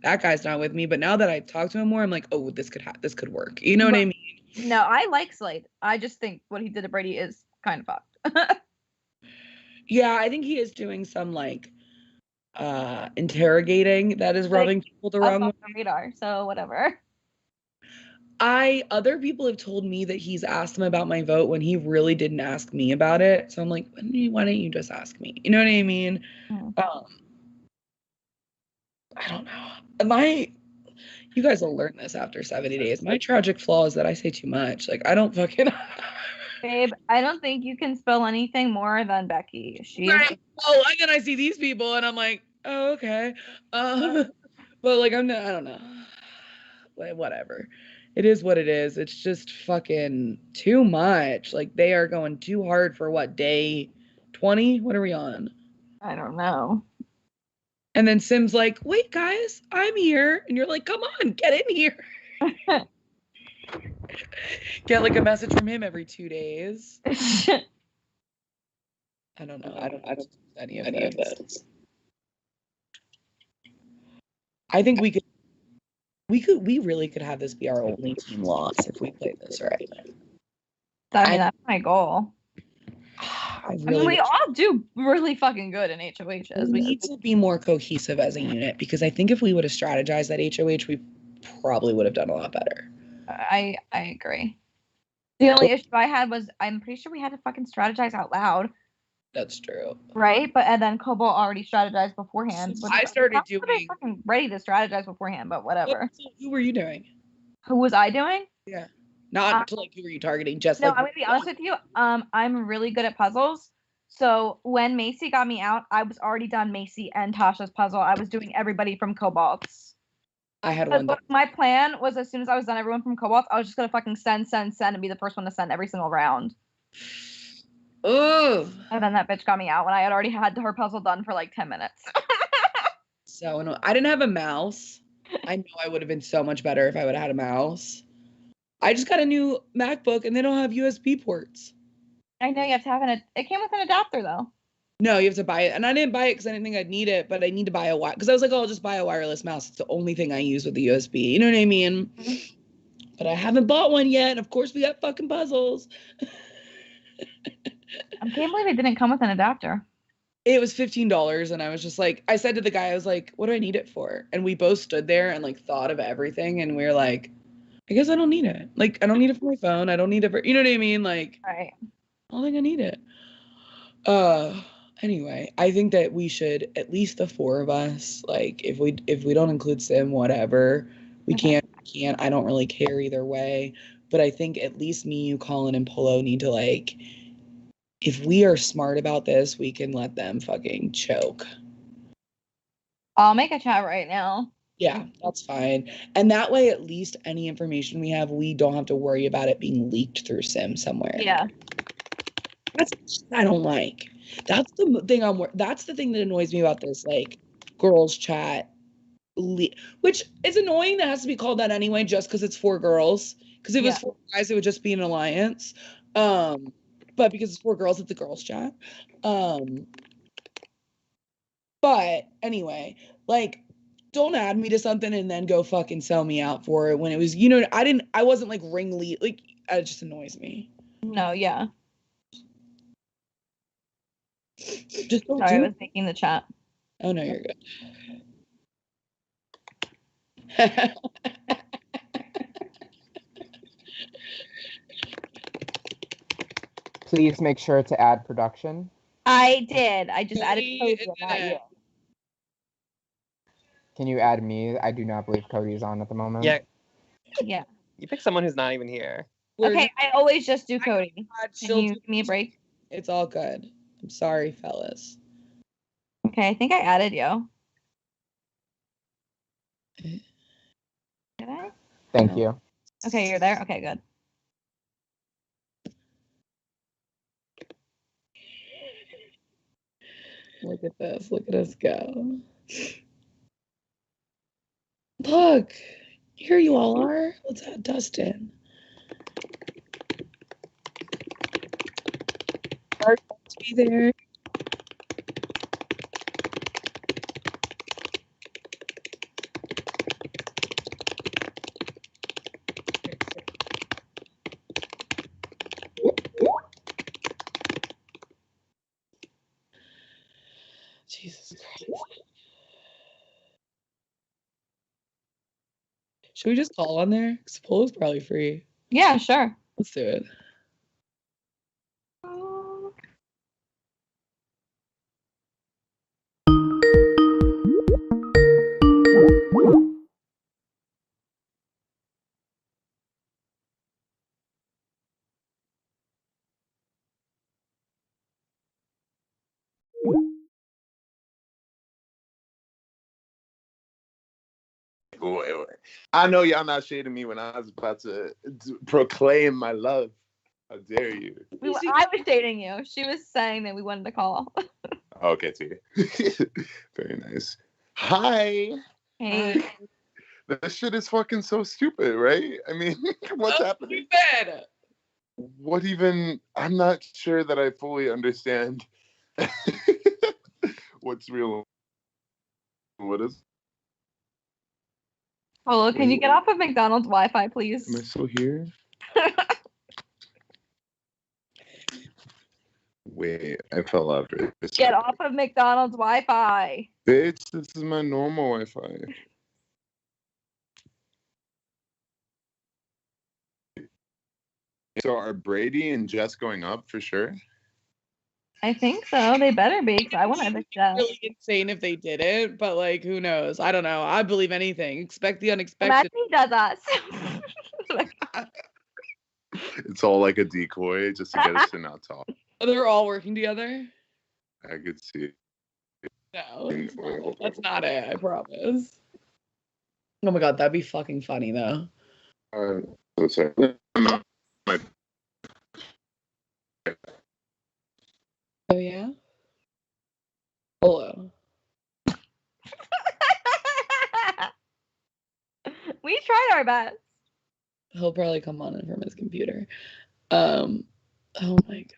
[SPEAKER 6] that guy's not with me. But now that I talked to him more, I'm like, oh, this could work. You know what I mean?
[SPEAKER 8] No, I like Slade. I just think what he did to Brady is kind of fucked.
[SPEAKER 6] Yeah, I think he is doing some like interrogating that is rubbing people the wrong way.
[SPEAKER 8] Radar, so whatever.
[SPEAKER 6] Other people have told me that he's asked them about my vote when he really didn't ask me about it. So I'm like, why don't you just ask me? You know what I mean? I don't know. You guys will learn this after 70 days. My tragic flaw is that I say too much. Like, I don't fucking...
[SPEAKER 8] Babe, I don't think you can spell anything more than Becky. She is.
[SPEAKER 6] Oh, and then I see these people and I'm like, oh, okay. But like, I don't know. Like, whatever. It is what it is. It's just fucking too much. Like, they are going too hard for what, day 20? What are we on?
[SPEAKER 8] I don't know.
[SPEAKER 6] And then Sim's like, wait, guys, I'm here. And you're like, come on, get in here. Get like a message from him every 2 days. I don't know. I don't know any of this. I think we really could have this be our only team loss if we play this right.
[SPEAKER 8] I mean, that's my goal.
[SPEAKER 6] I
[SPEAKER 8] mean, we all do really fucking good in HOHs.
[SPEAKER 6] We need to be more cohesive as a unit because I think if we would have strategized that HOH, we probably would have done a lot better.
[SPEAKER 8] I agree. The only issue I had was I'm pretty sure we had to fucking strategize out loud.
[SPEAKER 6] That's true.
[SPEAKER 8] Right? And then Cobalt already strategized beforehand.
[SPEAKER 6] I started doing
[SPEAKER 8] fucking ready to strategize beforehand, but whatever.
[SPEAKER 6] Who were you doing?
[SPEAKER 8] Who was I doing?
[SPEAKER 6] Yeah. Not like who were you targeting? Just
[SPEAKER 8] no,
[SPEAKER 6] like
[SPEAKER 8] I'm gonna be honest with you. I'm really good at puzzles. So when Macy got me out, I was already done Macy and Tasha's puzzle. I was doing everybody from Cobalt's.
[SPEAKER 6] I had one.
[SPEAKER 8] My plan was as soon as I was done everyone from Cobalt, I was just gonna fucking send, and be the first one to send every single round.
[SPEAKER 6] Oh.
[SPEAKER 8] And then that bitch got me out when I had already had her puzzle done for like 10 minutes.
[SPEAKER 6] So I didn't have a mouse. I know I would have been so much better if I would have had a mouse. I just got a new MacBook and they don't have USB ports.
[SPEAKER 8] I know you have to have it came with an adapter though.
[SPEAKER 6] No, you have to buy it. And I didn't buy it because I didn't think I'd need it, but I need to buy a because I was like, oh, I'll just buy a wireless mouse. It's the only thing I use with the USB. You know what I mean? Mm-hmm. But I haven't bought one yet. And of course we got fucking puzzles.
[SPEAKER 8] I can't believe it didn't come with an adapter.
[SPEAKER 6] It was $15 and I was just like, I said to the guy, I was like, what do I need it for? And we both stood there and like thought of everything and we were like, I guess I don't need it. Like, I don't need it for my phone. I don't need it for, you know what I mean? Like,
[SPEAKER 8] right.
[SPEAKER 6] I don't think I need it. Anyway, I think that we should, at least the four of us, like, if we don't include Sim, whatever, we can't, I don't really care either way. But I think at least me, you, Colin, and Polo need to, like, if we are smart about this, we can let them fucking choke.
[SPEAKER 8] I'll make a chat right now.
[SPEAKER 6] Yeah, that's fine. And that way, at least any information we have, we don't have to worry about it being leaked through Sim somewhere.
[SPEAKER 8] Yeah.
[SPEAKER 6] That's I don't like. That's the thing that's the thing that annoys me about this, like, girls chat, which is annoying that has to be called that anyway, just because it's for girls. Because if it was for guys, it would just be an alliance. But because it's for girls, it's a girls chat. But anyway, like, don't add me to something and then go fucking sell me out for it when it was, you know, I wasn't like ringlead, like, it just annoys me.
[SPEAKER 8] No, yeah.
[SPEAKER 6] Just don't
[SPEAKER 8] Sorry, I was making the chat.
[SPEAKER 6] Oh no, you're good.
[SPEAKER 9] Please make sure to add production.
[SPEAKER 8] I did. I just added Cody, not you.
[SPEAKER 9] Can you add me? I do not believe Cody is on at the moment.
[SPEAKER 10] Yeah.
[SPEAKER 8] Yeah.
[SPEAKER 10] You pick someone who's not even here.
[SPEAKER 8] Okay, I always just do Cody. Can you give me a break?
[SPEAKER 6] It's all good. I'm sorry, fellas.
[SPEAKER 8] Okay, I think I added you. Did I?
[SPEAKER 9] Thank you.
[SPEAKER 8] Okay, you're there? Okay, good.
[SPEAKER 6] Look at this. Look at us go. Look, here you all are. Let's add Dustin. Sorry to be there. Jesus Christ. Should we just call on there? Because Polo's probably free.
[SPEAKER 8] Yeah, sure.
[SPEAKER 6] Let's do it.
[SPEAKER 11] Wait. I know y'all not shading me when I was about to proclaim my love. How dare you?
[SPEAKER 8] I was dating you. She was saying that we wanted to call.
[SPEAKER 11] Okay, T. Very nice. Hi.
[SPEAKER 8] Hey.
[SPEAKER 11] This shit is fucking so stupid, right? I mean, what's happening?
[SPEAKER 6] Stupid.
[SPEAKER 11] What even? I'm not sure that I fully understand what's real. What is?
[SPEAKER 8] Hello, can you get off of McDonald's Wi-Fi, please?
[SPEAKER 11] Am I still here? Wait, I fell off.
[SPEAKER 8] Get off of McDonald's Wi-Fi.
[SPEAKER 11] Bitch, this is my normal Wi-Fi. So are Brady and Jess going up for sure?
[SPEAKER 8] I think so. They better be, because I want to evict Jess.
[SPEAKER 6] Really insane if they did it, but like, who knows? I don't know. I believe anything. Expect the unexpected.
[SPEAKER 8] Imagine he does us.
[SPEAKER 11] It's all like a decoy just to get us to not talk.
[SPEAKER 6] They're all working together.
[SPEAKER 11] I could see.
[SPEAKER 6] No, that's not it. I promise. Oh my god, that'd be fucking funny though.
[SPEAKER 11] So sorry.
[SPEAKER 6] Oh yeah. Hello.
[SPEAKER 8] We tried our best.
[SPEAKER 6] He'll probably come on in from his computer. Oh my god.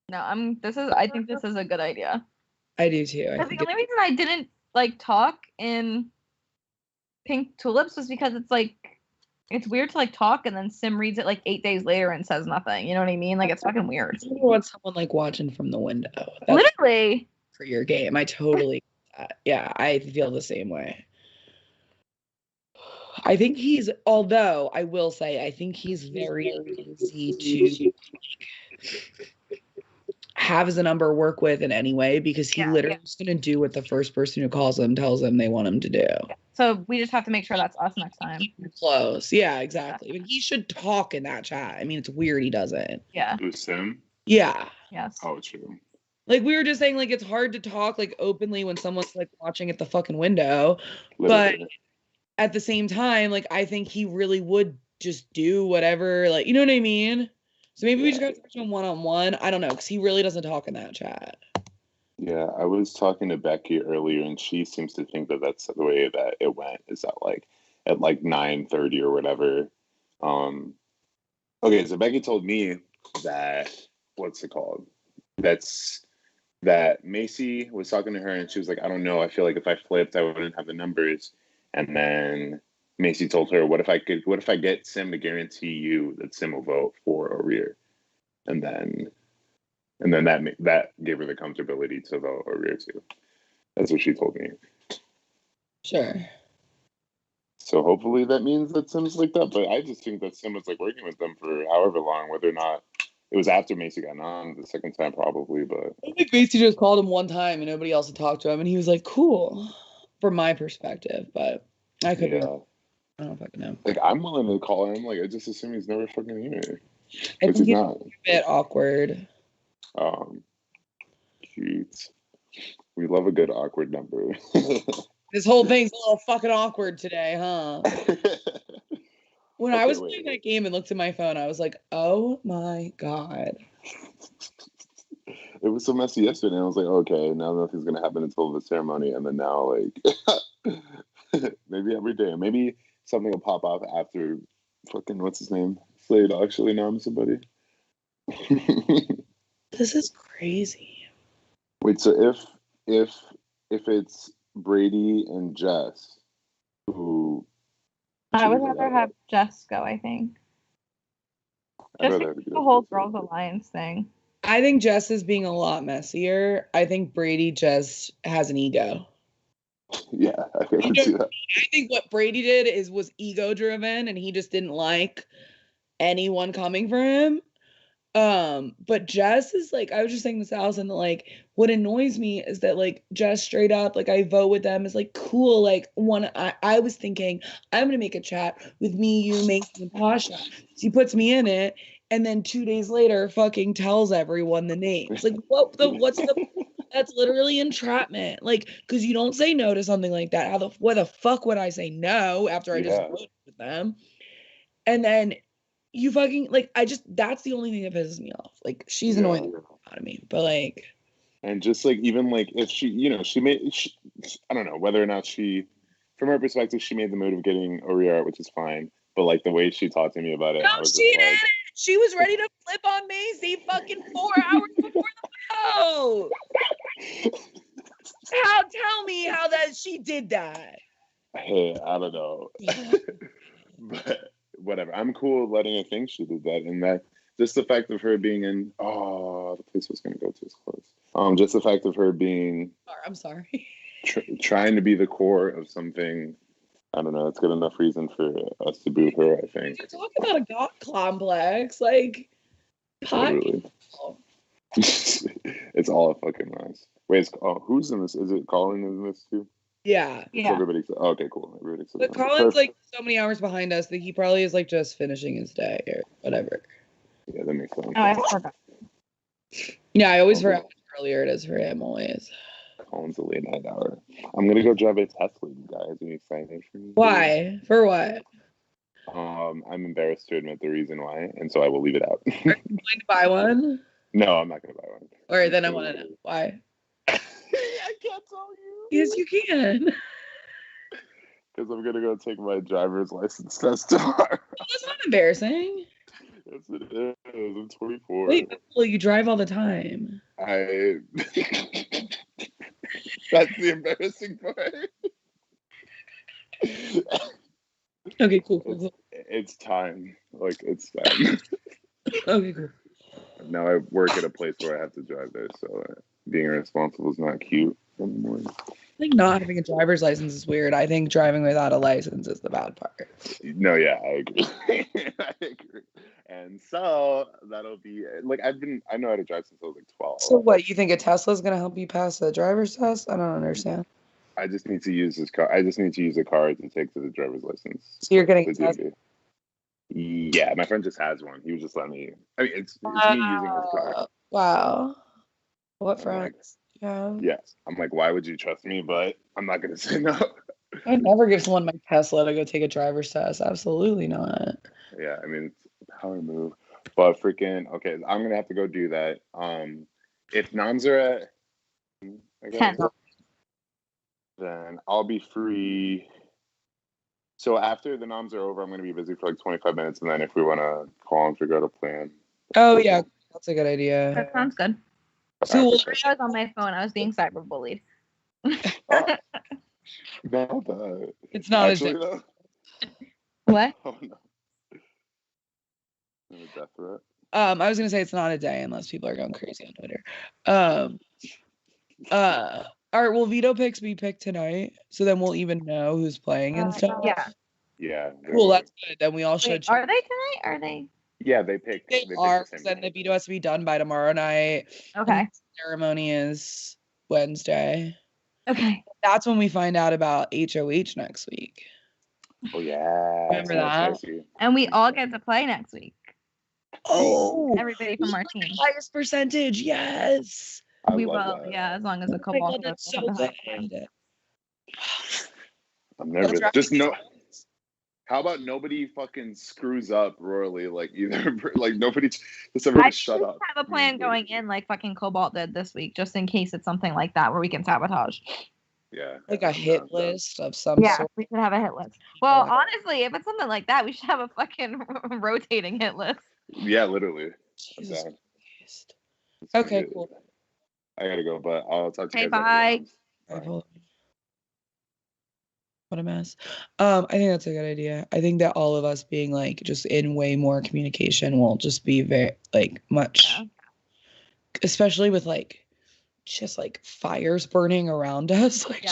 [SPEAKER 8] No, I think this is a good idea.
[SPEAKER 6] I do too.
[SPEAKER 8] Because the only reason I didn't like talk in Pink Tulips was because it's weird to like talk and then Sim reads it like 8 days later and says nothing. You know what I mean? Like it's fucking weird.
[SPEAKER 6] I want someone like watching from the window. That's
[SPEAKER 8] literally
[SPEAKER 6] for your game. I totally yeah, I feel the same way. I think although I will say, I think he's very easy to have as a number work with in any way because he literally is going to do what the first person who calls him tells him they want him to do.
[SPEAKER 8] So we just have to make sure that's us next time.
[SPEAKER 6] Close. Yeah, exactly. But he should talk in that chat. I mean, it's weird he doesn't.
[SPEAKER 8] Yeah.
[SPEAKER 11] Who's Sim?
[SPEAKER 6] Yeah.
[SPEAKER 8] Yes.
[SPEAKER 11] Oh, true.
[SPEAKER 6] Like we were just saying, like it's hard to talk like openly when someone's like watching at the fucking window.
[SPEAKER 11] Literally.
[SPEAKER 6] But at the same time, like I think he really would just do whatever, like you know what I mean? So maybe we just got to talk to him one-on-one. I don't know, because he really doesn't talk in that chat.
[SPEAKER 11] Yeah, I was talking to Becky earlier, and she seems to think that that's the way that it went. Is that like at like 9:30 or whatever? Okay, so Becky told me that what's it called? That Macy was talking to her, and she was like, "I don't know. I feel like if I flipped, I wouldn't have the numbers." And then Macy told her, what if I get Sim to guarantee you that Sim will vote for O'Rear? And then that gave her the comfortability to vote O'Rear too. That's what she told me.
[SPEAKER 6] Sure.
[SPEAKER 11] So hopefully that means that Sim's like that. But I just think that Sim was like working with them for however long, whether or not it was after Macy got on the second time probably. But
[SPEAKER 6] I think Macy just called him one time and nobody else had talked to him, and he was like, "Cool," from my perspective. But I could be. I don't fucking know.
[SPEAKER 11] Like I'm willing to call him. Like I just assume he's never fucking here.
[SPEAKER 6] I think he's not. A bit awkward.
[SPEAKER 11] Cute. We love a good awkward number.
[SPEAKER 6] This whole thing's a little fucking awkward today, huh? When I was playing that game and looked at my phone, I was like, "Oh my god."
[SPEAKER 11] It was so messy yesterday. I was like, okay, now nothing's gonna happen until the ceremony, and then now like maybe every day, maybe something will pop up after fucking what's his name? Slade actually noms somebody.
[SPEAKER 6] This is crazy.
[SPEAKER 11] Wait, so if it's Brady and Jess, who
[SPEAKER 8] I would rather have Jess go, I think. Just the whole Girls Alliance thing.
[SPEAKER 6] I think Jess is being a lot messier. I think Brady just has an ego.
[SPEAKER 11] Yeah, I can see that.
[SPEAKER 6] I think what Brady did was ego driven, and he just didn't like anyone coming for him. But Jess is like, I was just saying this to Allison, that like what annoys me is that like Jess straight up, like I vote with them is like cool. Like I was thinking I'm gonna make a chat with me, you, Macy, and Pasha. She puts me in it, and then 2 days later fucking tells everyone the names. Like what's the That's literally entrapment. Like, because you don't say no to something like that. What the fuck would I say no after I just voted with them? And then you fucking, like, that's the only thing that pisses me off. Like, she's annoying out of me, but like.
[SPEAKER 11] And just like, even like, if she, you know, I don't know whether or not from her perspective, she made the move of getting Oriara, which is fine. But like the way she talked to me about it,
[SPEAKER 6] No,
[SPEAKER 11] I was
[SPEAKER 6] she
[SPEAKER 11] just like,
[SPEAKER 6] didn't. She was ready to flip on Macy fucking 4 hours before the vote. Tell me how that she did that.
[SPEAKER 11] Hey, I don't know. But whatever. I'm cool letting her think she did that, and that just the fact of her being in the place I was gonna go to is close. Just the fact of her being
[SPEAKER 6] I'm sorry.
[SPEAKER 11] Trying to be the core of something. I don't know. That's good enough reason for us to boot her, I think.
[SPEAKER 6] You talk about a god complex, like
[SPEAKER 11] literally. It's all a fucking mess. Wait, who's in this? Is it Colin in this too?
[SPEAKER 6] Yeah.
[SPEAKER 11] Everybody's okay, cool. Everybody's
[SPEAKER 6] but Colin's like so many hours behind us that he probably is like just finishing his day or whatever.
[SPEAKER 11] Yeah, that makes sense.
[SPEAKER 8] Oh, I forgot.
[SPEAKER 6] Yeah, I always forget how much earlier it is for him always.
[SPEAKER 11] Colin's a late night hour. I'm gonna go drive a Tesla, you guys. Are you excited for me?
[SPEAKER 6] Why? For what?
[SPEAKER 11] I'm embarrassed to admit the reason why, and so I will leave it out.
[SPEAKER 6] Are you going to buy one?
[SPEAKER 11] No, I'm not gonna buy one.
[SPEAKER 6] Or then I want to know why.
[SPEAKER 11] I can't tell you.
[SPEAKER 6] Yes, you can.
[SPEAKER 11] Because I'm gonna go take my driver's license test tomorrow.
[SPEAKER 6] That's not embarrassing.
[SPEAKER 11] Yes, it is. I'm 24.
[SPEAKER 6] Wait, well, you drive all the time.
[SPEAKER 11] That's the embarrassing part.
[SPEAKER 6] Okay, cool.
[SPEAKER 11] It's time. Like, it's time.
[SPEAKER 6] Okay, cool.
[SPEAKER 11] Now I work at a place where I have to drive there, so being irresponsible is not cute anymore.
[SPEAKER 6] I think not having a driver's license is weird. I think driving without a license is the bad part.
[SPEAKER 11] No, yeah, I agree. I agree. And so that'll be like I know how to drive since I was like 12.
[SPEAKER 6] So what, you think a Tesla is gonna help you pass the driver's test? I don't understand.
[SPEAKER 11] I just need to use this car. I just need to use a car to take to the driver's license.
[SPEAKER 6] So you're getting a Tesla?
[SPEAKER 11] Yeah, my friend just has one. He was just letting me. I mean, it's me using his car.
[SPEAKER 6] Wow. What friends?
[SPEAKER 11] Yeah. Yes. I'm like, why would you trust me? But I'm not gonna say no.
[SPEAKER 6] I'd never give someone my Tesla to go take a driver's test. Absolutely not.
[SPEAKER 11] Yeah, I mean, it's a power move. But freaking, okay, I'm gonna have to go do that. If noms are at 10, then I'll be free. So after the noms are over, I'm gonna be busy for like 25 minutes, and then if we want to call and figure out a plan.
[SPEAKER 6] Oh yeah, that's a good idea.
[SPEAKER 8] That sounds good.
[SPEAKER 6] So
[SPEAKER 8] I was on my phone. I was being cyberbullied.
[SPEAKER 11] No,
[SPEAKER 6] it's not
[SPEAKER 11] actually,
[SPEAKER 6] a
[SPEAKER 11] though.
[SPEAKER 8] What?
[SPEAKER 11] Oh no. A death threat.
[SPEAKER 6] I was gonna say it's not a day unless people are going crazy on Twitter. All right, will veto picks be picked tonight? So then we'll even know who's playing and stuff.
[SPEAKER 8] Yeah.
[SPEAKER 11] Yeah.
[SPEAKER 6] Cool, that's good. Then we all should.
[SPEAKER 8] Are they tonight? Are they?
[SPEAKER 11] Yeah, they pick.
[SPEAKER 6] They are. Then the veto has to be done by tomorrow night.
[SPEAKER 8] Okay.
[SPEAKER 6] Ceremony is Wednesday.
[SPEAKER 8] Okay.
[SPEAKER 6] That's when we find out about HOH next week.
[SPEAKER 11] Oh yeah.
[SPEAKER 6] Remember that?
[SPEAKER 8] And we all get to play next week.
[SPEAKER 6] Oh.
[SPEAKER 8] Everybody from our team.
[SPEAKER 6] Highest percentage, yes.
[SPEAKER 8] We will, yeah, as long as a couple.
[SPEAKER 6] God, that's so good.
[SPEAKER 11] I'm nervous. Just no. How about nobody fucking screws up royally? Like either, like nobody. Just everybody shut up.
[SPEAKER 8] I have a plan going in, like fucking Cobalt did this week, just in case it's something like that where we can sabotage.
[SPEAKER 11] Yeah.
[SPEAKER 6] Like a hit list of some sort.
[SPEAKER 8] Yeah, we should have a hit list. Well, honestly, if it's something like that, we should have a fucking rotating hit list.
[SPEAKER 11] Yeah, literally.
[SPEAKER 6] Jesus Christ. Okay, cool.
[SPEAKER 11] I gotta go, but I'll talk to you
[SPEAKER 8] guys.
[SPEAKER 6] Bye. What a mess. I think that's a good idea. I think that all of us being like just in way more communication will just be very like much, especially with like just like fires burning around us. Like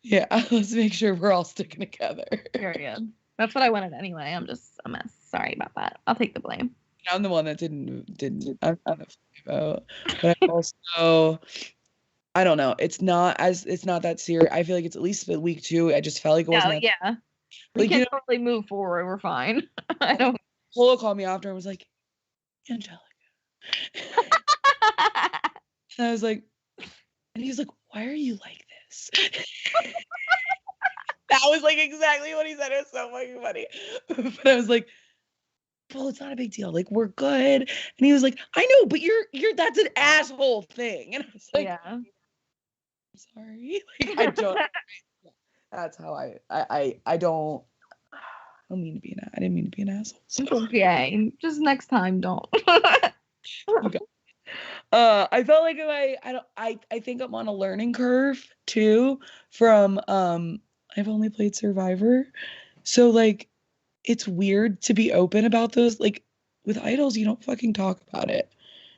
[SPEAKER 6] yeah, let's make sure we're all sticking together.
[SPEAKER 8] Period. That's what I wanted anyway. I'm just a mess. Sorry about that. I'll take the blame.
[SPEAKER 6] I'm the one that didn't. I'm not a vote, but I'm also. I don't know. It's not that serious. I feel like it's at least week 2. I just felt like it wasn't.
[SPEAKER 8] Yeah. We can totally move forward. We're fine. I don't.
[SPEAKER 6] Polo called me after and was like, Angelica. And I was like, And he was like, why are you like this? That was like exactly what he said. It was so fucking funny. But I was like, well, it's not a big deal. Like, we're good. And he was like, I know, but you're that's an asshole thing. And I was like,
[SPEAKER 8] Yeah.
[SPEAKER 6] I'm sorry. Like, I don't. That's how I don't mean to be I didn't mean to be an asshole. So.
[SPEAKER 8] It's okay. Just next time, don't.
[SPEAKER 6] Okay. I felt like if I think I'm on a learning curve too from I've only played Survivor. So like it's weird to be open about those. Like with idols, you don't fucking talk about it.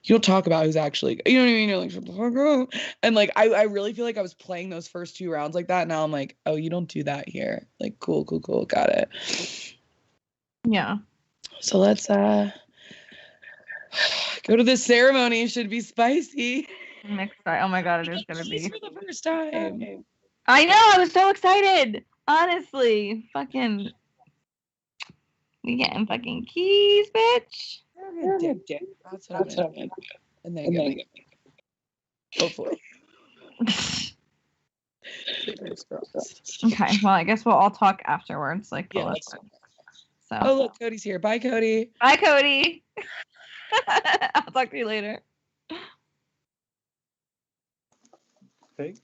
[SPEAKER 6] You don't talk about who's actually, you know what I mean? You're like, shut the fuck up. And like I really feel like I was playing those first 2 rounds like that. Now I'm like, oh, you don't do that here. Like cool, got it.
[SPEAKER 8] Yeah.
[SPEAKER 6] So let's go to the ceremony. It should be spicy.
[SPEAKER 8] I'm excited. Oh my god, it is gonna be
[SPEAKER 6] for the first time.
[SPEAKER 8] I know. I was so excited. Honestly, fucking, we getting fucking keys, bitch.
[SPEAKER 6] That's what I meant. And then hopefully.
[SPEAKER 8] Okay. Well, I guess we'll all talk afterwards. Like,
[SPEAKER 6] Yeah.
[SPEAKER 8] So.
[SPEAKER 6] Oh look, Cody's here. Bye, Cody.
[SPEAKER 8] Bye, Cody. I'll talk to you later.
[SPEAKER 1] Okay.